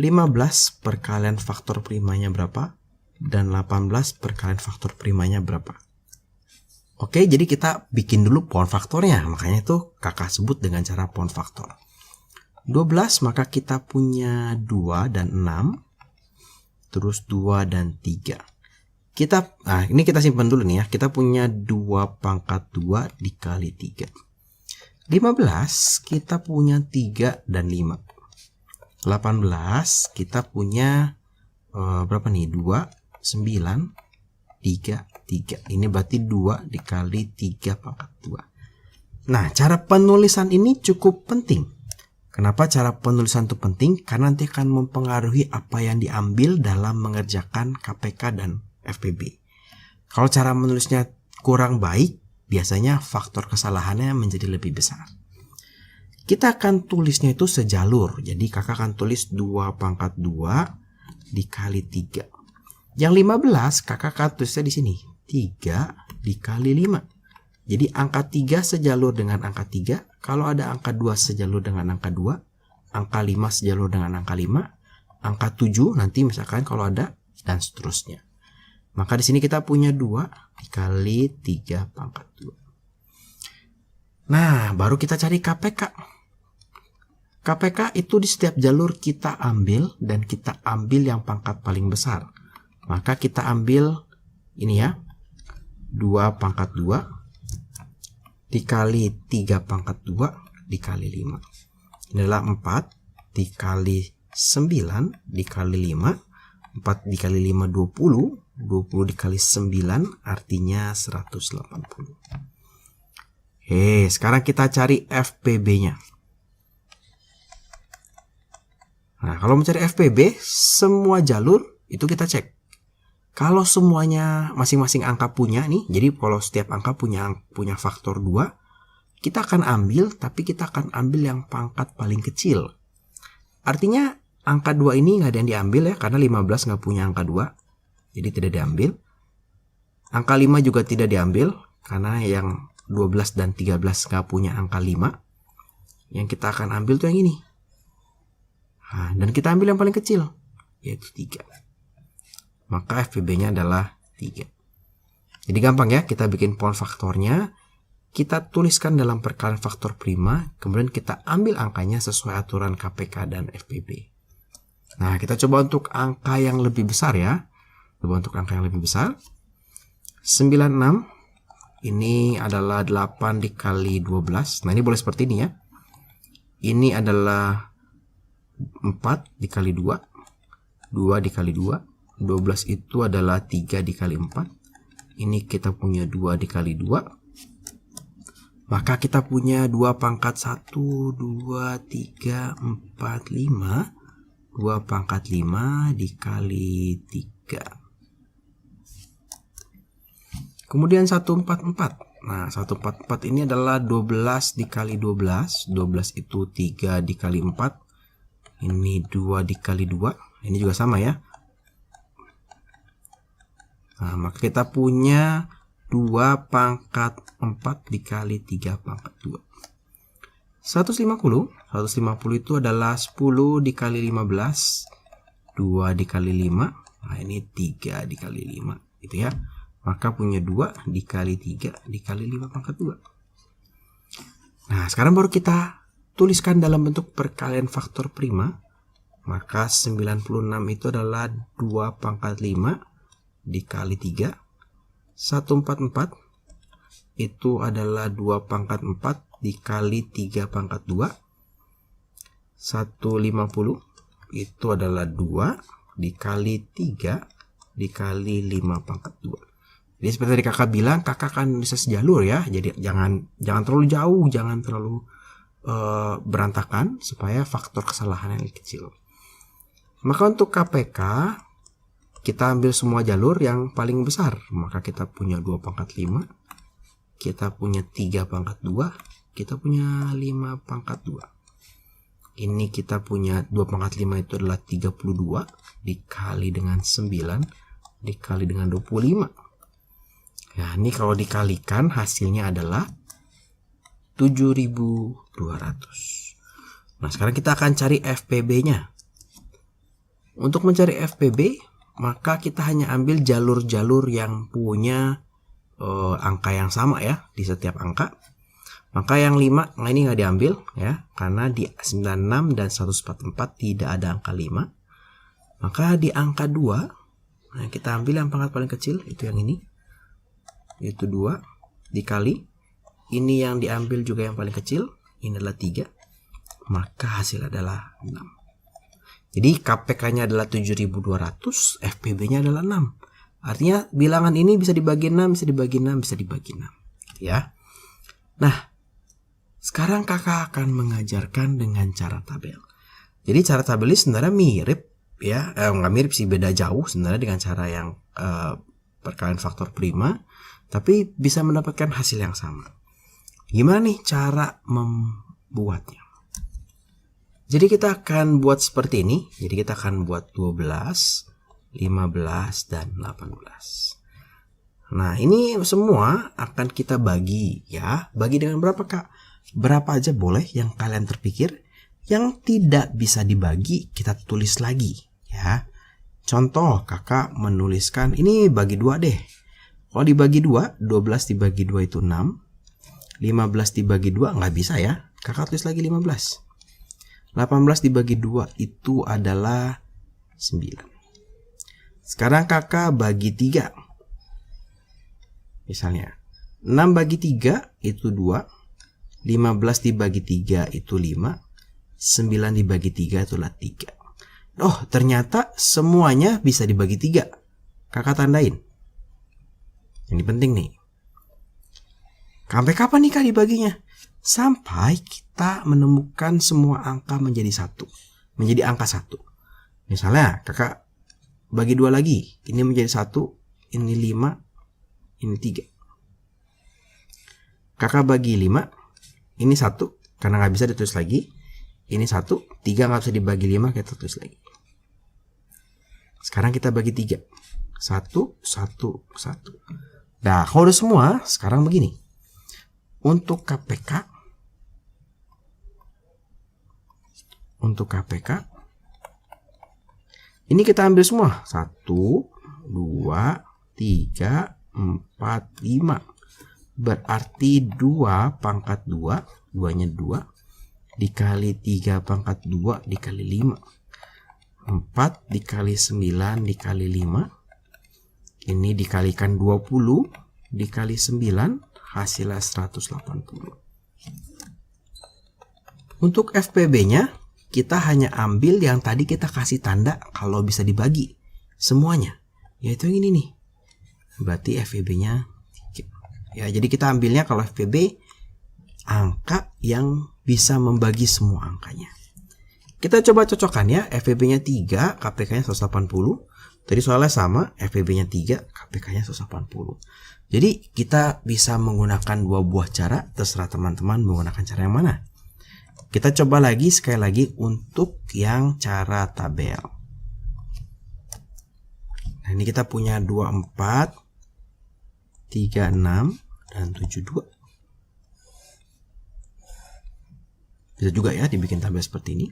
15 perkalian faktor primanya berapa, dan 18 perkalian faktor primanya berapa. Oke, jadi kita bikin dulu pohon faktornya, makanya itu kakak sebut dengan cara pohon faktor. 12 maka kita punya 2 dan 6, terus 2 dan 3. Ini kita simpan dulu nih ya. Kita punya 2 pangkat 2 dikali 3. 15 kita punya 3 dan 5. 18 kita punya berapa nih? 2, 9, 3, 3. Ini berarti 2 dikali 3 pangkat 2. Nah, cara penulisan ini cukup penting. Kenapa cara penulisan itu penting? Karena nanti akan mempengaruhi apa yang diambil dalam mengerjakan KPK dan FPB. Kalau cara menulisnya kurang baik, biasanya faktor kesalahannya menjadi lebih besar. Kita akan tulisnya itu sejalur. Jadi kakak akan tulis 2 pangkat 2 dikali 3. Yang 15 kakak akan tulisnya di sini. 3 dikali 5. Jadi angka 3 sejalur dengan angka 3. Kalau ada angka 2 sejalur dengan angka 2. Angka 5 sejalur dengan angka 5. Angka 7 nanti misalkan kalau ada, dan seterusnya. Maka di sini kita punya 2 dikali 3 pangkat 2. Nah, baru kita cari KPK. KPK itu di setiap jalur kita ambil, dan kita ambil yang pangkat paling besar. Maka kita ambil ini ya. 2 pangkat 2 dikali 3 pangkat 2 dikali 5. Ini adalah 4 dikali 9 dikali 5. 4 dikali 5 20. 20 dikali 9 artinya 180. Sekarang kita cari FPB-nya. Nah, kalau mencari FPB, semua jalur itu kita cek. Kalau semuanya masing-masing angka punya nih, jadi kalau setiap angka punya faktor 2, kita akan ambil, tapi kita akan ambil yang pangkat paling kecil. Artinya angka 2 ini nggak ada yang diambil ya, karena 15 nggak punya angka 2, jadi tidak diambil. Angka 5 juga tidak diambil, karena yang 12 dan 13 nggak punya angka 5. Yang kita akan ambil tuh yang ini. Nah, dan kita ambil yang paling kecil, yaitu 3. Maka FPB-nya adalah 3. Jadi gampang ya, kita bikin pohon faktornya, kita tuliskan dalam perkalian faktor prima, kemudian kita ambil angkanya sesuai aturan KPK dan FPB. Nah, kita coba untuk angka yang lebih besar ya. Coba untuk angka yang lebih besar. 96, ini adalah 8 dikali 12. Nah, ini boleh seperti ini ya. Ini adalah 4 dikali 2, 2 dikali 2. 12 itu adalah 3 dikali 4. Ini kita punya 2 dikali 2. Maka kita punya 2 pangkat 1, 2, 3, 4, 5. 2 pangkat 5 dikali 3. Kemudian 144. Nah, 144 ini adalah 12 dikali 12. 12 itu 3 dikali 4. Ini 2 dikali 2. Ini juga sama ya. Nah, maka kita punya 2 pangkat 4 dikali 3 pangkat 2. 150 itu adalah 10 dikali 15. 2 dikali 5. Nah, ini 3 dikali 5. Gitu ya. Maka punya 2 dikali 3 dikali 5 pangkat 2. Nah, sekarang baru kita tuliskan dalam bentuk perkalian faktor prima. Maka 96 itu adalah 2 pangkat 5 dikali 3. 144 itu adalah 2 pangkat 4 dikali 3 pangkat 2. 150 itu adalah 2 dikali 3 dikali 5 pangkat 2. Jadi seperti tadi kakak bilang, kakak akan bisa sejalur ya. Jadi jangan terlalu jauh, jangan terlalu berantakan, supaya faktor kesalahan yang kecil. Maka untuk KPK kita ambil semua jalur yang paling besar. Maka kita punya 2 pangkat 5. Kita punya 3 pangkat 2. Kita punya 5 pangkat 2. Ini kita punya 2 pangkat 5 itu adalah 32 dikali dengan 9 dikali dengan 25. Nah, ini kalau dikalikan hasilnya adalah 7.200. Nah, sekarang kita akan cari FPB-nya. Untuk mencari FPB, maka kita hanya ambil jalur-jalur yang punya angka yang sama ya di setiap angka. Maka yang 5, nah ini nggak diambil ya, karena di 96 dan 144 tidak ada angka 5. Maka di angka 2, nah kita ambil yang pangkat paling kecil, itu yang ini. Itu 2 dikali. Ini yang diambil juga yang paling kecil, ini adalah 3. Maka hasil adalah 6. Jadi KPK-nya adalah 7.200, FPB-nya adalah 6. Artinya bilangan ini bisa dibagi 6, bisa dibagi 6, bisa dibagi 6. Ya. Nah, sekarang kakak akan mengajarkan dengan cara tabel. Jadi cara tabel ini sebenarnya mirip ya, nggak mirip sih, beda jauh sebenarnya dengan cara yang perkalian faktor prima, tapi bisa mendapatkan hasil yang sama. Gimana nih cara membuatnya? Jadi kita akan buat seperti ini. Jadi kita akan buat 12, 15, dan 18. Nah, ini semua akan kita bagi ya. Bagi dengan berapa, Kak? Berapa aja boleh yang kalian terpikir. Yang tidak bisa dibagi kita tulis lagi ya. Contoh, kakak menuliskan ini bagi 2 deh. Kalau dibagi 2, 12 dibagi 2 itu 6. 15 dibagi 2 nggak bisa ya. Kakak tulis lagi 15. 18 dibagi 2 itu adalah 9. Sekarang kakak bagi 3. Misalnya 6 bagi 3 itu 2. 15 dibagi 3 itu 5. 9 dibagi 3 itulah 3. Oh, ternyata semuanya bisa dibagi 3. Kakak tandain. Ini penting nih. Sampai kapan nih Kak dibaginya? Sampai kita menemukan semua angka menjadi 1. Menjadi angka 1. Misalnya kakak bagi 2 lagi. Ini menjadi 1. Ini 5. Ini 3. Kakak bagi 5. Ini 1, karena nggak bisa ditulis lagi. Ini 1, 3 nggak bisa dibagi 5, kita tulis lagi. Sekarang kita bagi 3. 1, 1, 1. Nah, kalau udah semua, sekarang begini. Untuk KPK, ini kita ambil semua. 1, 2, 3, 4, 5. Berarti 2 pangkat 2, 2-nya 2, dikali 3 pangkat 2 dikali 5. 4 dikali 9 dikali 5. Ini dikalikan 20 dikali 9, hasilnya 180. Untuk FPB-nya, kita hanya ambil yang tadi kita kasih tanda kalau bisa dibagi. Semuanya. Yaitu yang ini nih. Berarti FPB-nya ya, jadi kita ambilnya kalau FPB angka yang bisa membagi semua angkanya. Kita coba cocokkan ya. FPB-nya 3, KPK-nya 180. Tadi soalnya sama, FPB-nya 3, KPK-nya 180. Jadi kita bisa menggunakan 2 buah cara, terserah teman-teman menggunakan cara yang mana. Kita coba lagi sekali lagi untuk yang cara tabel. Nah, ini kita punya 24, 36, dan 72. Bisa juga ya dibikin tabel seperti ini.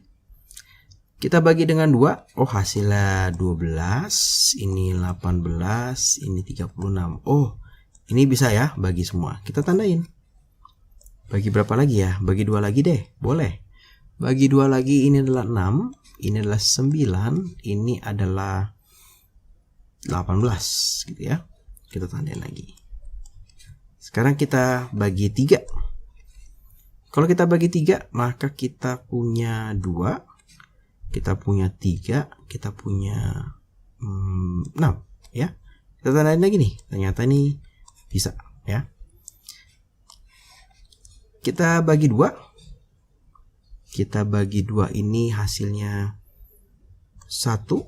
Kita bagi dengan 2. Oh, hasilnya 12. Ini 18. Ini 36. Oh, ini bisa ya bagi semua. Kita tandain. Bagi berapa lagi ya? Bagi 2 lagi deh. Boleh. Bagi 2 lagi, ini adalah 6. Ini adalah 9. Ini adalah 18. Gitu ya. Kita tandain lagi. Sekarang kita bagi 3. Kalau kita bagi 3, maka kita punya 2. Kita punya 3. Kita punya 6. Ya. Kita tandain lagi nih. Ternyata ini bisa. Ya. Kita bagi 2. Kita bagi 2 ini hasilnya 1,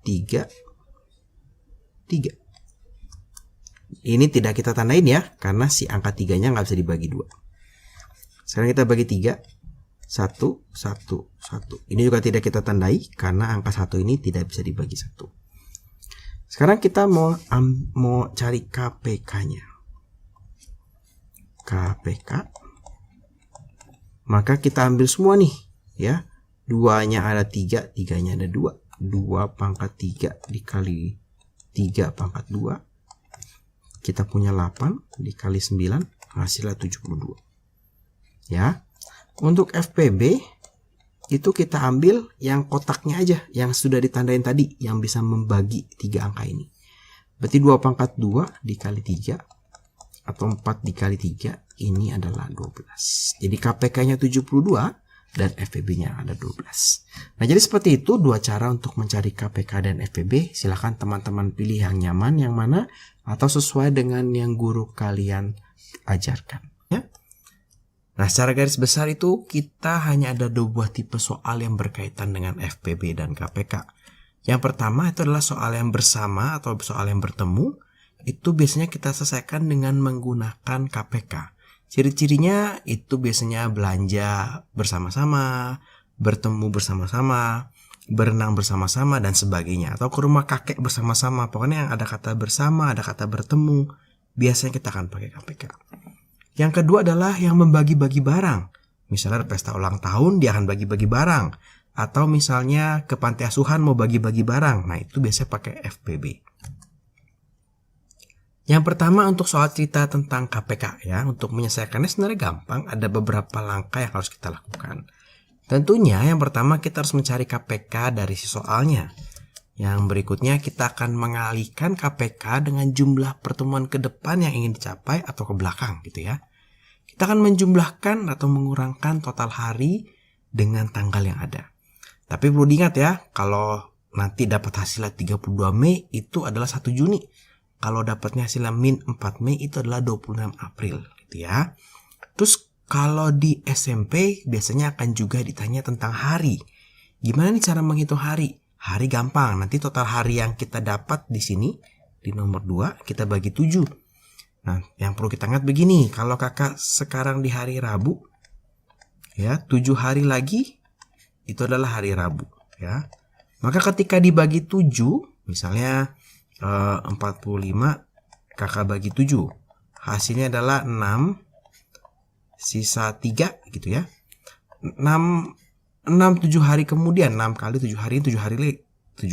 3, 3. Ini tidak kita tandain ya, karena si angka 3-nya nggak bisa dibagi 2. Sekarang kita bagi 3. 1, 1, 1. Ini juga tidak kita tandai karena angka 1 ini tidak bisa dibagi 1. Sekarang kita mau cari KPK-nya. KPK. Maka kita ambil semua nih, ya. 2-nya ada 3, 3-nya ada 2. 2 pangkat 3 dikali 3 pangkat 2. Kita punya 8 dikali 9, hasilnya 72. Ya. Untuk FPB itu kita ambil yang kotaknya aja, yang sudah ditandain tadi, yang bisa membagi 3 angka ini. Berarti 2 pangkat 2 dikali 3 atau 4 dikali 3 ini adalah 12. Jadi KPK-nya 72 dan FPB-nya ada 12. Nah, jadi seperti itu dua cara untuk mencari KPK dan FPB. Silahkan teman-teman pilih yang nyaman, yang mana, atau sesuai dengan yang guru kalian ajarkan. Ya. Nah, secara garis besar itu kita hanya ada 2 buah tipe soal yang berkaitan dengan FPB dan KPK. Yang pertama itu adalah soal yang bersama atau soal yang bertemu. Itu biasanya kita selesaikan dengan menggunakan KPK. Ciri-cirinya itu biasanya belanja bersama-sama, bertemu bersama-sama, berenang bersama-sama, dan sebagainya. Atau ke rumah kakek bersama-sama. Pokoknya yang ada kata bersama, ada kata bertemu, biasanya kita akan pakai KPK. Yang kedua adalah yang membagi-bagi barang. Misalnya pesta ulang tahun, dia akan bagi-bagi barang. Atau misalnya ke panti asuhan mau bagi-bagi barang. Nah, itu biasanya pakai FPB. Yang pertama untuk soal cerita tentang KPK ya, untuk menyelesaikannya sebenarnya gampang, ada beberapa langkah yang harus kita lakukan. Tentunya yang pertama kita harus mencari KPK dari si soalnya. Yang berikutnya kita akan mengalihkan KPK dengan jumlah pertemuan ke depan yang ingin dicapai atau ke belakang gitu ya. Kita akan menjumlahkan atau mengurangkan total hari dengan tanggal yang ada. Tapi perlu diingat ya, kalau nanti dapat hasilnya 32 Mei itu adalah 1 Juni. Kalau dapatnya hasilnya min 4 Mei itu adalah 26 April gitu ya. Terus kalau di SMP biasanya akan juga ditanya tentang hari. Gimana nih cara menghitung hari? Hari gampang, nanti total hari yang kita dapat di sini di nomor 2 kita bagi 7. Nah, yang perlu kita ingat begini, kalau kakak sekarang di hari Rabu ya, 7 hari lagi itu adalah hari Rabu ya. Maka ketika dibagi 7, misalnya 45 kakak bagi 7, hasilnya adalah 6 sisa 3 gitu ya. 7 hari kemudian, 6 kali 7 hari, 7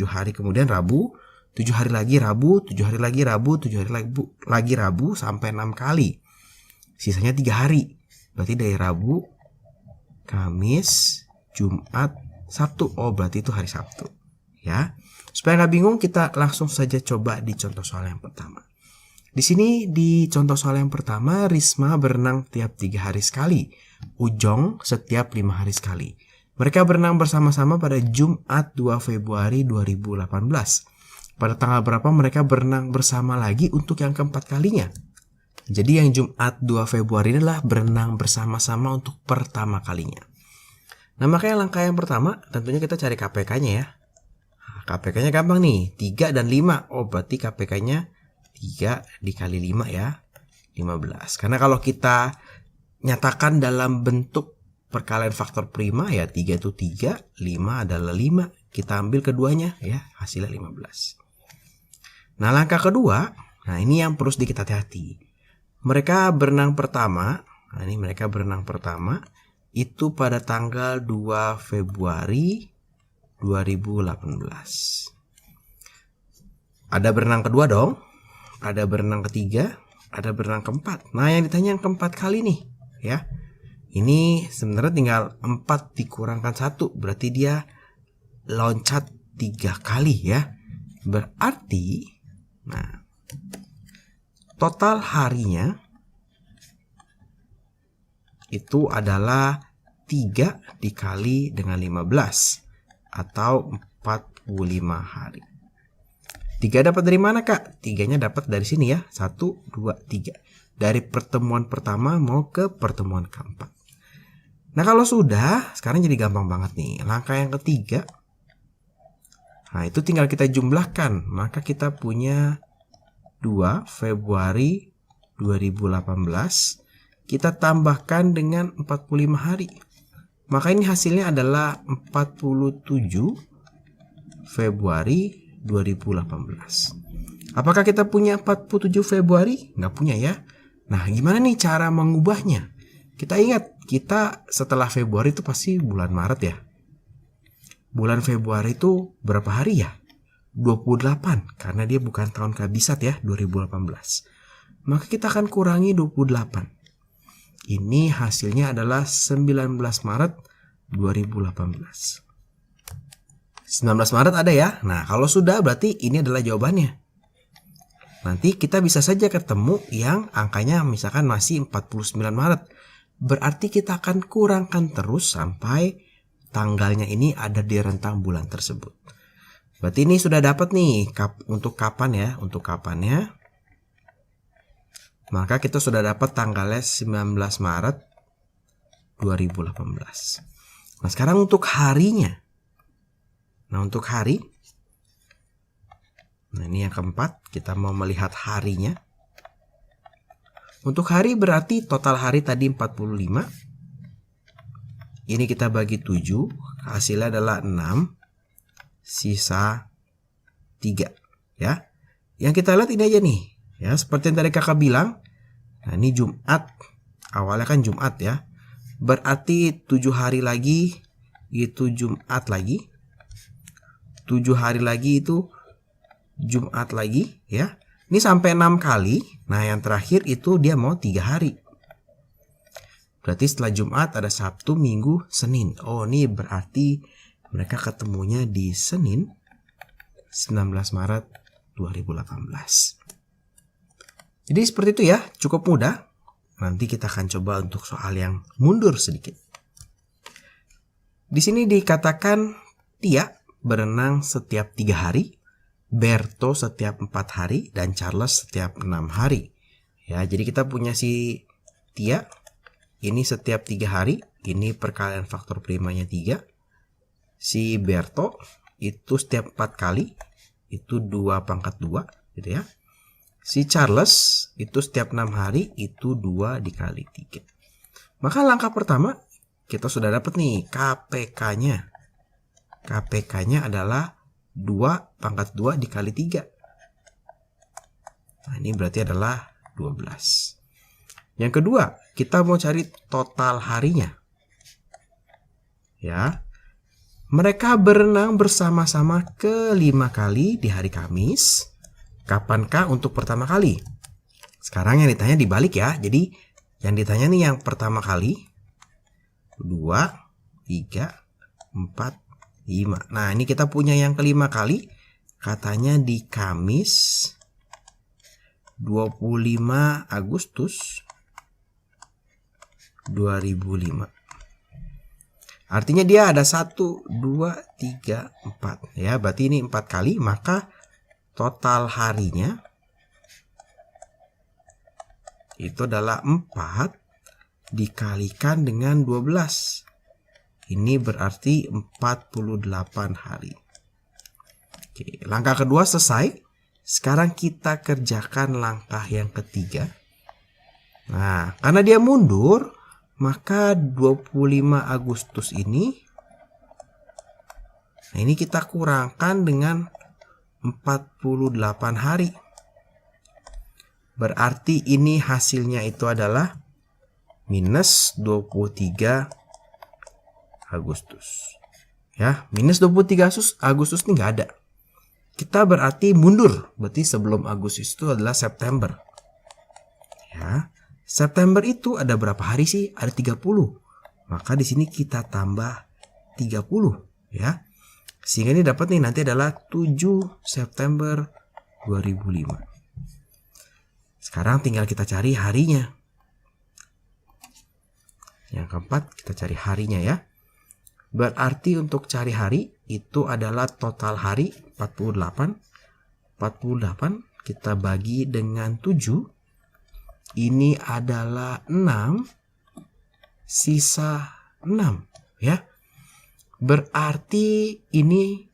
hari kemudian Rabu, 7 hari lagi Rabu, 7 hari lagi Rabu, 7 hari lagi Rabu sampai 6 kali. Sisanya 3 hari. Berarti dari Rabu, Kamis, Jumat, Sabtu. Oh, berarti itu hari Sabtu. Ya. Supaya nggak bingung, kita langsung saja coba di contoh soal yang pertama. Di sini di contoh soal yang pertama, Risma berenang tiap 3 hari sekali. Ujong setiap 5 hari sekali. Mereka berenang bersama-sama pada Jumat 2 Februari 2018. Pada tanggal berapa mereka berenang bersama lagi untuk yang keempat kalinya? Jadi yang Jumat 2 Februari adalah berenang bersama-sama untuk pertama kalinya. Nah, makanya langkah yang pertama tentunya kita cari KPK-nya ya. KPK-nya gampang nih, 3 dan 5. Oh, berarti KPK-nya 3 dikali 5 ya, 15. Karena kalau kita nyatakan dalam bentuk perkalian faktor prima ya, 3 itu 3, 5 adalah 5. Kita ambil keduanya ya, hasilnya 15. Nah, langkah kedua, nah ini yang perlu sedikit hati-hati. Mereka berenang pertama, nah ini mereka berenang pertama, itu pada tanggal 2 Februari 2018. Ada berenang kedua dong, ada berenang ketiga, ada berenang keempat. Nah, yang ditanya yang keempat kali nih ya. Ini sebenarnya tinggal 4 dikurangkan 1, berarti dia loncat 3 kali ya. Berarti nah total harinya itu adalah 3 dikali dengan 15 atau 45 hari. 3 dapat dari mana kak? 3-nya dapat dari sini ya. 1, 2, 3. Dari pertemuan pertama mau ke pertemuan keempat. Nah, kalau sudah, sekarang jadi gampang banget nih. Langkah yang ketiga, nah itu tinggal kita jumlahkan. Maka kita punya 2 Februari 2018. Kita tambahkan dengan 45 hari. Maka ini hasilnya adalah 47 Februari 2018. Apakah kita punya 47 Februari? Nggak punya ya. Nah, gimana nih cara mengubahnya? Kita ingat, kita setelah Februari itu pasti bulan Maret ya. Bulan Februari itu berapa hari ya? 28, karena dia bukan tahun kabisat ya, 2018. Maka kita akan kurangi 28. Ini hasilnya adalah 19 Maret 2018. 19 Maret ada ya? Nah, kalau sudah berarti ini adalah jawabannya. Nanti kita bisa saja ketemu yang angkanya misalkan masih 49 Maret. Berarti kita akan kurangkan terus sampai tanggalnya ini ada di rentang bulan tersebut. Berarti ini sudah dapat nih untuk kapan ya? Untuk kapannya. Maka kita sudah dapat tanggalnya 19 Maret 2018. Nah, sekarang untuk harinya. Nah, untuk hari. Nah, ini yang keempat. Kita mau melihat harinya. Untuk hari berarti total hari tadi 45. Ini kita bagi 7. Hasilnya adalah 6. Sisa 3. Ya. Yang kita lihat ini aja nih. Ya, seperti yang tadi kakak bilang. Nah, ini Jumat. Awalnya kan Jumat ya. Berarti 7 hari lagi itu Jumat lagi. 7 hari lagi itu Jumat lagi ya. Ini sampai 6 kali. Nah, yang terakhir itu dia mau 3 hari. Berarti setelah Jumat ada Sabtu, Minggu, Senin. Oh, ini berarti mereka ketemunya di Senin 19 Maret 2018. Jadi seperti itu ya, cukup mudah. Nanti kita akan coba untuk soal yang mundur sedikit. Di sini dikatakan Tia berenang setiap 3 hari, Berto setiap 4 hari, dan Charles setiap 6 hari. Ya, jadi kita punya si Tia, ini setiap 3 hari, ini perkalian faktor primanya 3. Si Berto itu setiap 4 kali, itu 2 pangkat 2, gitu ya. Si Charles itu setiap 6 hari, itu 2 dikali 3. Maka langkah pertama, kita sudah dapat nih KPK-nya. KPK-nya adalah 2 pangkat 2 dikali 3. Nah, ini berarti adalah 12. Yang kedua, kita mau cari total harinya. Ya. Mereka berenang bersama-sama ke 5 kali di hari Kamis. Kapankah untuk pertama kali? Sekarang yang ditanya dibalik ya. Jadi yang ditanya nih yang pertama kali. 2, 3, 4, 5. Nah, ini kita punya yang kelima kali. Katanya di Kamis 25 Agustus 2005. Artinya dia ada 1, 2, 3, 4. Ya, berarti ini 4 kali. Maka total harinya itu adalah 4 dikalikan dengan 12. Ini berarti 48 hari. Oke, langkah kedua selesai. Sekarang kita kerjakan langkah yang ketiga. Nah, karena dia mundur, maka 25 Agustus ini, nah ini kita kurangkan dengan 48 hari. Berarti ini hasilnya itu adalah minus 23 Agustus. Ya, minus 23 Agustus ini nggak ada. Kita berarti mundur. Berarti sebelum Agustus itu adalah September. Ya, September itu ada berapa hari sih? Ada 30. Maka di sini kita tambah 30, ya. Sehingga ini dapat nih nanti adalah 7 September 2005. Sekarang tinggal kita cari harinya. Yang keempat kita cari harinya ya. Berarti untuk cari hari itu adalah total hari 48. 48 kita bagi dengan 7. Ini adalah 6 sisa 6 ya. Berarti ini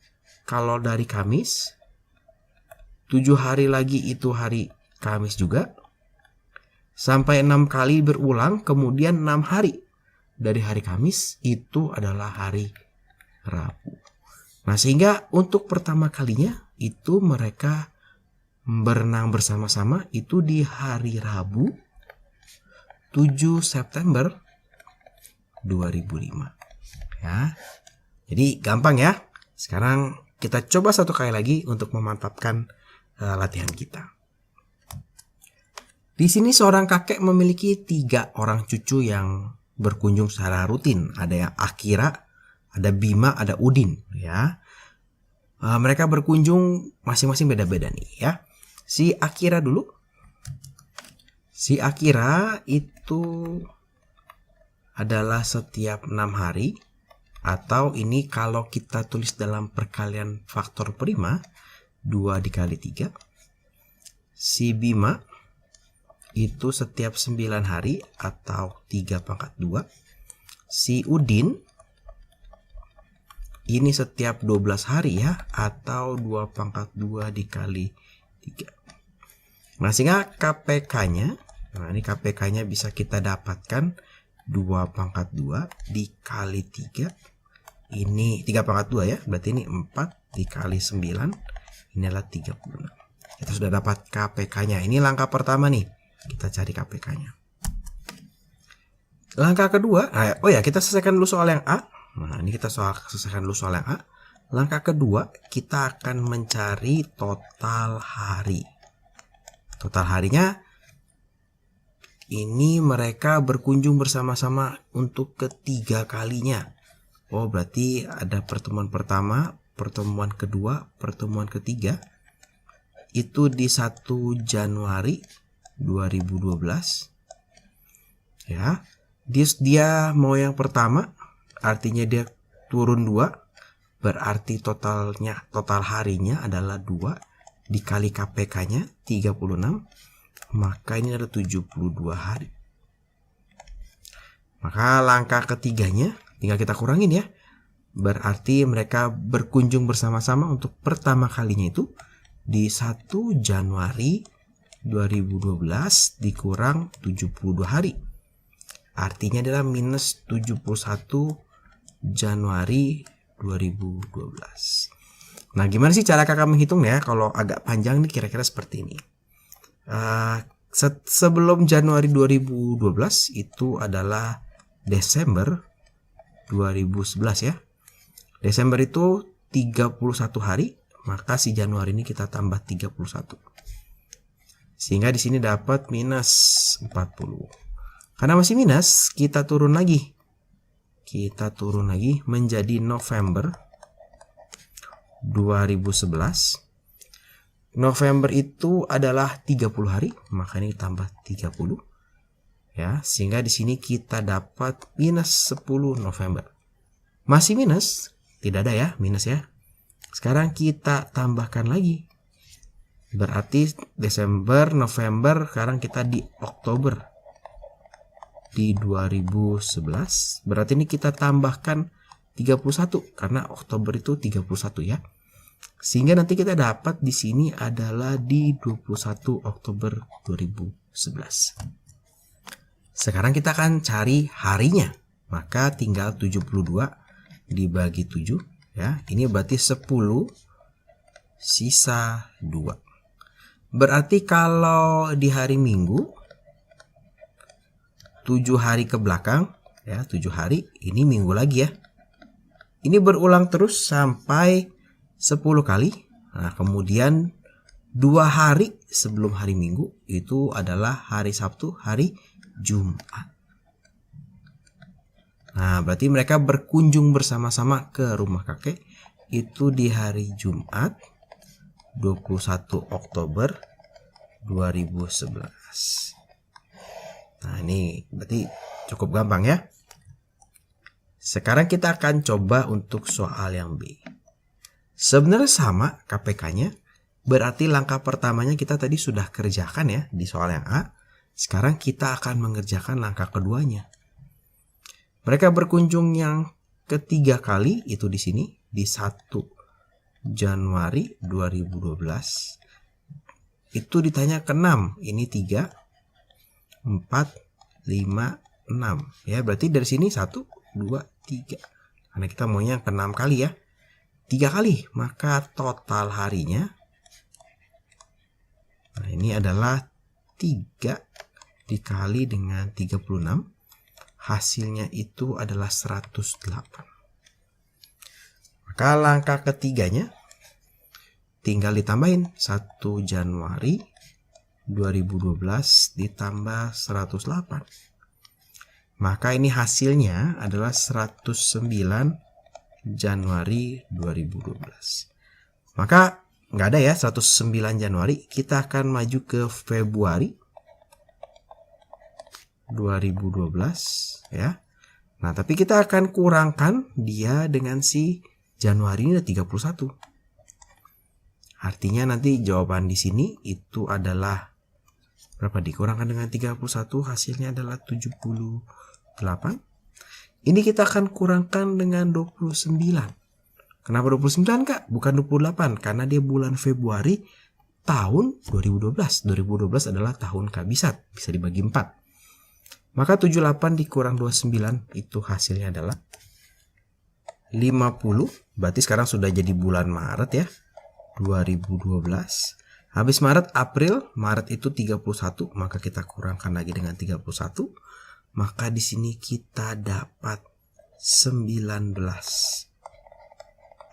kalau dari Kamis 7 hari lagi itu hari Kamis juga. Sampai 6 kali berulang kemudian 6 hari. dari hari Kamis itu adalah hari Rabu. Nah, sehingga untuk pertama kalinya itu mereka berenang bersama-sama itu di hari Rabu 7 September 2005. Ya. Jadi gampang ya. Sekarang kita coba satu kali lagi untuk memantapkan latihan kita. Di sini seorang kakek memiliki 3 orang cucu yang berkunjung secara rutin. Ada yang Akira, ada Bima, ada Udin. Ya, mereka berkunjung masing-masing beda-beda nih ya. Si Akira dulu. Si Akira itu adalah setiap 6 hari. Atau ini kalau kita tulis dalam perkalian faktor prima 2 dikali 3. Si Bima itu setiap 9 hari atau 3 pangkat 2. Si Udin ini setiap 12 hari ya, atau 2 pangkat 2 dikali 3. Nah, sehingga KPK-nya, nah ini KPK-nya bisa kita dapatkan 2 pangkat 2 dikali 3. Ini 3 pangkat 2 ya, berarti ini 4 dikali 9. Ini adalah 36. Kita sudah dapat KPK-nya. Ini langkah pertama nih. Kita cari KPK-nya. Langkah kedua, kita selesaikan dulu soal yang A. Nah, ini kita selesaikan dulu soal yang A. Langkah kedua, kita akan mencari total hari. Total harinya, ini mereka berkunjung bersama-sama untuk ketiga kalinya. Oh, berarti ada pertemuan pertama, pertemuan kedua, pertemuan ketiga. Itu di 1 Januari 2012. Ya. Dia mau yang pertama, artinya dia turun 2, berarti total harinya adalah 2 dikali KPK-nya 36, maka ini ada 72 hari. Maka langkah ketiganya tinggal kita kurangin ya. Berarti mereka berkunjung bersama-sama untuk pertama kalinya itu di 1 Januari 2012 dikurang 72 hari. Artinya adalah minus 71 Januari 2012. Nah, gimana sih cara kakak menghitung ya? Kalau agak panjang nih kira-kira seperti ini. Sebelum Januari 2012 itu adalah Desember 2011 ya. Desember itu 31 hari, maka si Januari ini kita tambah 31. Sehingga di sini dapat minus 40. Karena masih minus, kita turun lagi. Kita turun lagi menjadi November 2011. November itu adalah 30 hari, maka ini tambah 30. Ya, sehingga di sini kita dapat minus 10 November. Masih minus, tidak ada ya, minus ya. Sekarang kita tambahkan lagi. Berarti Desember, November, sekarang kita di Oktober. Di 2011, berarti ini kita tambahkan 31 karena Oktober itu 31 ya. Sehingga nanti kita dapat di sini adalah di 21 Oktober 2011. Sekarang kita akan cari harinya. Maka tinggal 72 dibagi 7 ya. Ini berarti 10 sisa 2. Berarti kalau di hari Minggu 7 hari ke belakang ya, 7 hari, ini minggu lagi ya. Ini berulang terus sampai 10 kali. Nah, kemudian 2 hari sebelum hari Minggu itu adalah hari Sabtu, hari Jumat. Nah, berarti mereka berkunjung bersama-sama ke rumah kakek itu di hari Jumat 21 Oktober 2011. Nah, ini berarti cukup gampang ya. Sekarang kita akan coba untuk soal yang B. Sebenarnya sama KPK-nya. Berarti langkah pertamanya kita tadi sudah kerjakan ya di soal yang A. Sekarang kita akan mengerjakan langkah keduanya. Mereka berkunjung yang ketiga kali itu di sini di 1 Januari 2012. Itu ditanya ke 6. Ini 3, 4, 5, 6 ya. Berarti dari sini 1, 2, 3. Karena kita maunya yang ke-6 kali ya. 3 kali, maka total harinya, nah ini adalah 3 dikali dengan 36. Hasilnya itu adalah 108. Maka langkah ketiganya tinggal ditambahin 1 Januari 2012 ditambah 108. Maka ini hasilnya adalah 109 Januari 2012. Maka nggak ada ya 109 Januari. Kita akan maju ke Februari 2012 ya. Nah, tapi kita akan kurangkan dia dengan si Januari ini 31. Artinya nanti jawaban di sini itu adalah berapa dikurangkan dengan 31, hasilnya adalah 78. Ini kita akan kurangkan dengan 29. Kenapa 29 Kak? Bukan 28, karena dia bulan Februari tahun 2012. 2012 adalah tahun kabisat, bisa dibagi 4. Maka 78 dikurang 29 itu hasilnya adalah 50. Berarti sekarang sudah jadi bulan Maret ya, 2012. Habis Maret, April, Maret itu 31, maka kita kurangkan lagi dengan 31. Maka di sini kita dapat 19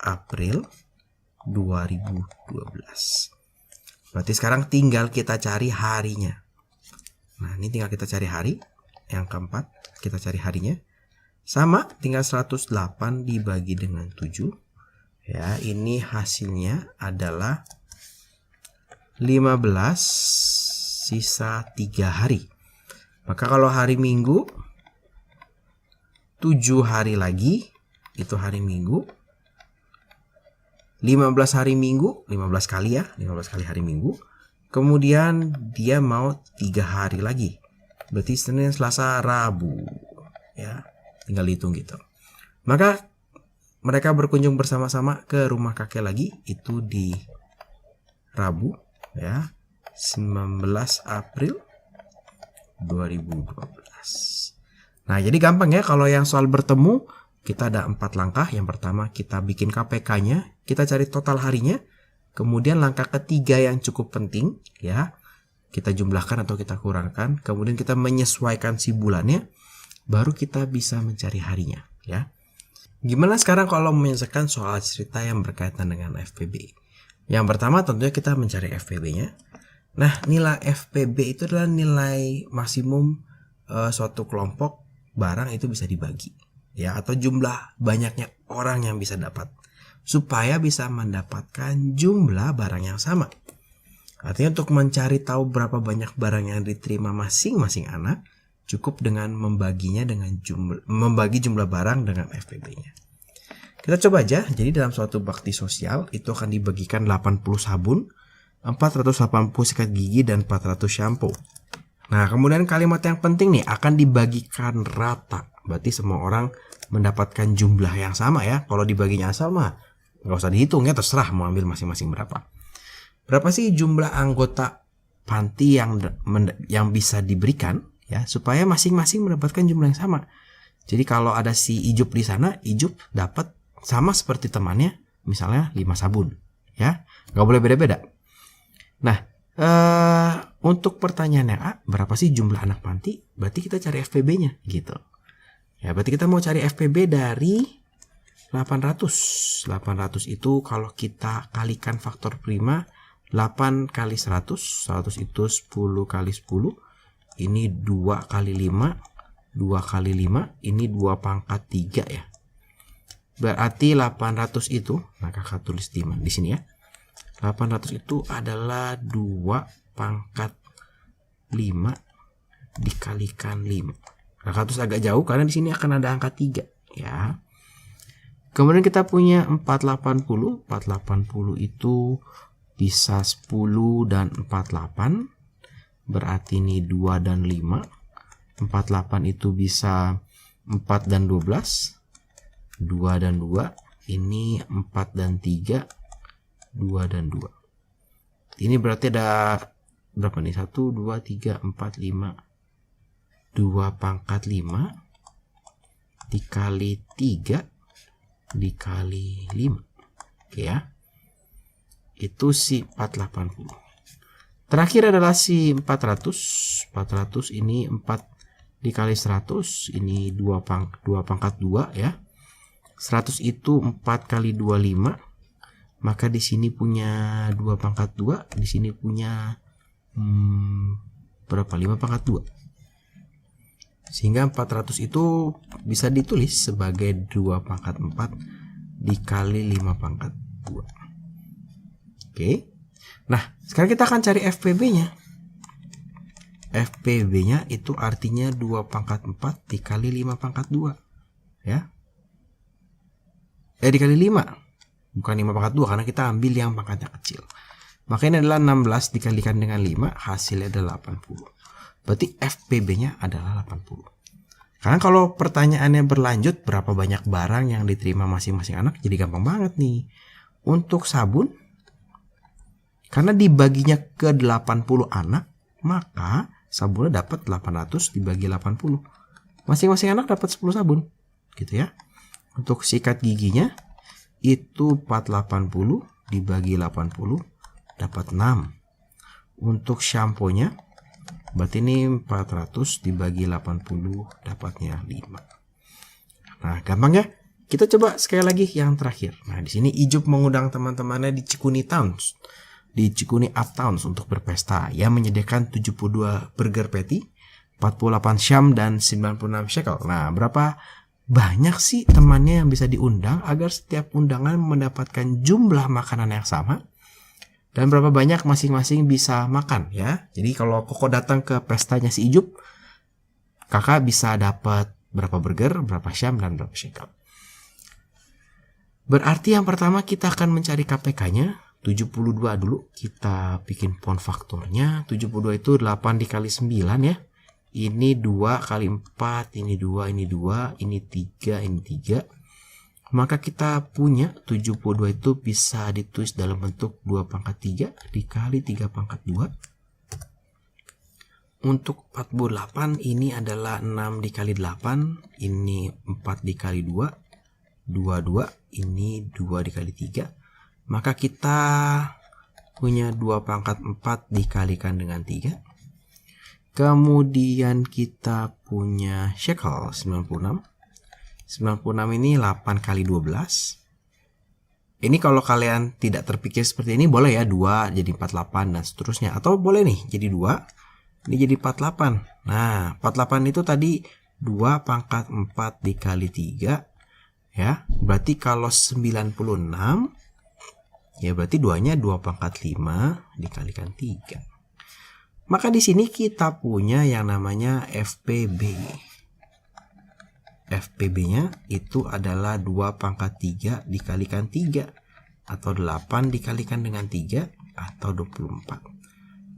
April 2012. Berarti sekarang tinggal kita cari harinya. Nah, ini tinggal kita cari hari. Yang keempat, kita cari harinya. Sama, tinggal 108 dibagi dengan 7. Ya, ini hasilnya adalah 15 sisa 3 hari. Maka kalau hari Minggu 7 hari lagi itu hari Minggu. 15 hari Minggu, 15 kali ya, 15 kali hari Minggu. Kemudian dia mau 3 hari lagi. Berarti Senin, Selasa, Rabu. Ya, tinggal hitung gitu. Maka mereka berkunjung bersama-sama ke rumah kakek lagi itu di Rabu ya, 19 April 2012. Nah, jadi gampang ya kalau yang soal bertemu, kita ada 4 langkah. Yang pertama kita bikin KPK-nya, kita cari total harinya. Kemudian langkah ketiga yang cukup penting ya, kita jumlahkan atau kita kurangkan. Kemudian kita menyesuaikan si bulannya, baru kita bisa mencari harinya ya. Gimana sekarang kalau menyelesaikan soal cerita yang berkaitan dengan FPB? Yang pertama tentunya kita mencari FPB-nya. Nah, nilai FPB itu adalah nilai maksimum suatu kelompok barang itu bisa dibagi ya, atau jumlah banyaknya orang yang bisa dapat supaya bisa mendapatkan jumlah barang yang sama. Artinya untuk mencari tahu berapa banyak barang yang diterima masing-masing anak, cukup dengan membaginya dengan membagi jumlah barang dengan FPB-nya. Kita coba aja. Jadi dalam suatu bakti sosial itu akan dibagikan 80 sabun, 480 sikat gigi, dan 400 shampoo. Nah, kemudian kalimat yang penting nih, akan dibagikan rata. Berarti semua orang mendapatkan jumlah yang sama ya. Kalau dibaginya asal mah nggak usah dihitung ya, terserah mau ambil masing-masing berapa. Berapa sih jumlah anggota panti yang bisa diberikan ya, supaya masing-masing mendapatkan jumlah yang sama. Jadi kalau ada si Ijup di sana, Ijup dapat sama seperti temannya, misalnya 5 sabun ya. Nggak boleh beda-beda. Nah, untuk pertanyaan yang A, berapa sih jumlah anak panti? Berarti kita cari FPB-nya gitu. Ya, berarti kita mau cari FPB dari 800. 800 itu kalau kita kalikan faktor prima, 8 kali 100. 100 itu 10 kali 10. Ini 2 kali 5. 2 kali 5. Ini 2 pangkat 3 ya. Berarti 800 itu, nah kakak tulis di sini ya. 800 itu adalah 2 pangkat 5 dikalikan 5. Kakak tulis agak jauh karena di sini akan ada angka 3 ya. Kemudian kita punya 480. 480 itu bisa 10 dan 48. Berarti ini 2 dan 5. 48 itu bisa 4 dan 12. 2 dan 2. Ini 4 dan 3. 2 dan 2. Ini berarti ada berapa nih? 1, 2, 3, 4, 5, 2 pangkat 5 dikali 3 dikali 5. Oke ya. Itu si 480. Terakhir adalah si 400. 400 ini 4 dikali 100. Ini 2 pangkat 2 ya. 100 itu 4 kali 25. Maka di sini punya 2 pangkat 2. Di sini punya berapa? 5 pangkat 2. Sehingga 400 itu bisa ditulis sebagai 2 pangkat 4 dikali 5 pangkat 2. Oke. Nah, sekarang kita akan cari FPB-nya. FPB-nya itu artinya 2 pangkat 4 dikali 5 pangkat 2. Ya. Dikali 5. Bukan 5 pangkat 2 karena kita ambil yang pangkatnya kecil. Maka ini adalah 16 dikalikan dengan 5, hasilnya adalah 80. Berarti FPB-nya adalah 80. Karena kalau pertanyaannya berlanjut berapa banyak barang yang diterima masing-masing anak, jadi gampang banget nih. Untuk sabun, karena dibaginya ke 80 anak, maka sabunnya dapat 800 dibagi 80. Masing-masing anak dapat 10 sabun. Gitu ya. Untuk sikat giginya, itu 480 dibagi 80 dapat 6. Untuk shampoo-nya, berarti ini 400 dibagi 80 dapatnya 5. Nah, gampang ya. Kita coba sekali lagi yang terakhir. Nah, di sini Ijup mengundang teman-temannya di Cikuni Towns, di Cikuni Uptowns untuk berpesta. Ia menyediakan 72 burger patty, 48 syam dan 96 shekel. Nah, berapa banyak sih temannya yang bisa diundang agar setiap undangan mendapatkan jumlah makanan yang sama? Dan berapa banyak masing-masing bisa makan ya. Jadi kalau Koko datang ke pestanya si Ijup, kakak bisa dapat berapa burger, berapa syam, dan berapa shekel. Berarti yang pertama kita akan mencari KPK-nya. 72 dulu. Kita bikin pound faktornya. 72 itu 8 dikali 9 ya. Ini 2 kali 4, ini 2, ini 2, ini 3, ini 3. Maka kita punya 72 itu bisa ditulis dalam bentuk 2 pangkat 3 dikali 3 pangkat 2. Untuk 48 ini adalah 6 dikali 8. Ini 4 dikali 2. 22. Ini 2 dikali 3. Maka kita punya 2 pangkat 4 dikalikan dengan 3. Kemudian kita punya shekel 96. 96 ini 8 kali 12. Ini kalau kalian tidak terpikir seperti ini boleh ya 2 jadi 48 dan seterusnya. Atau boleh nih jadi 2 ini jadi 48. Nah 48 itu tadi 2 pangkat 4 dikali 3 ya. Berarti kalau 96 ya berarti 2-nya 2 pangkat 5 dikalikan 3. Maka di sini kita punya yang namanya FPB. FPB-nya itu adalah 2 pangkat 3 dikalikan 3 atau 8 dikalikan dengan 3 atau 24.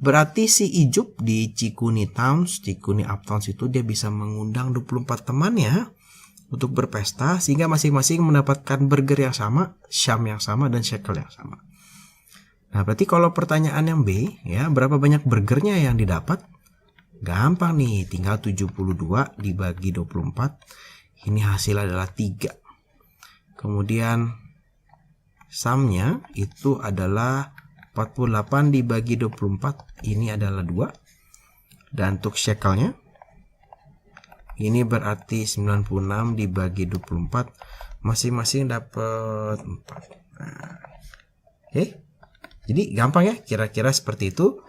Berarti si Ijup di Cikuni Towns, Cikuni Uptowns itu dia bisa mengundang 24 temannya untuk berpesta sehingga masing-masing mendapatkan burger yang sama, syam yang sama, dan shekel yang sama. Nah, berarti kalau pertanyaan yang B ya, berapa banyak burgernya yang didapat? Gampang nih, tinggal 72 dibagi 24. Ini hasil adalah 3. Kemudian samnya itu adalah 48 dibagi 24. Ini adalah 2. Dan untuk shekelnya ini berarti 96 dibagi 24. Masing-masing dapat 4. Nah, oke. Jadi gampang ya, kira-kira seperti itu.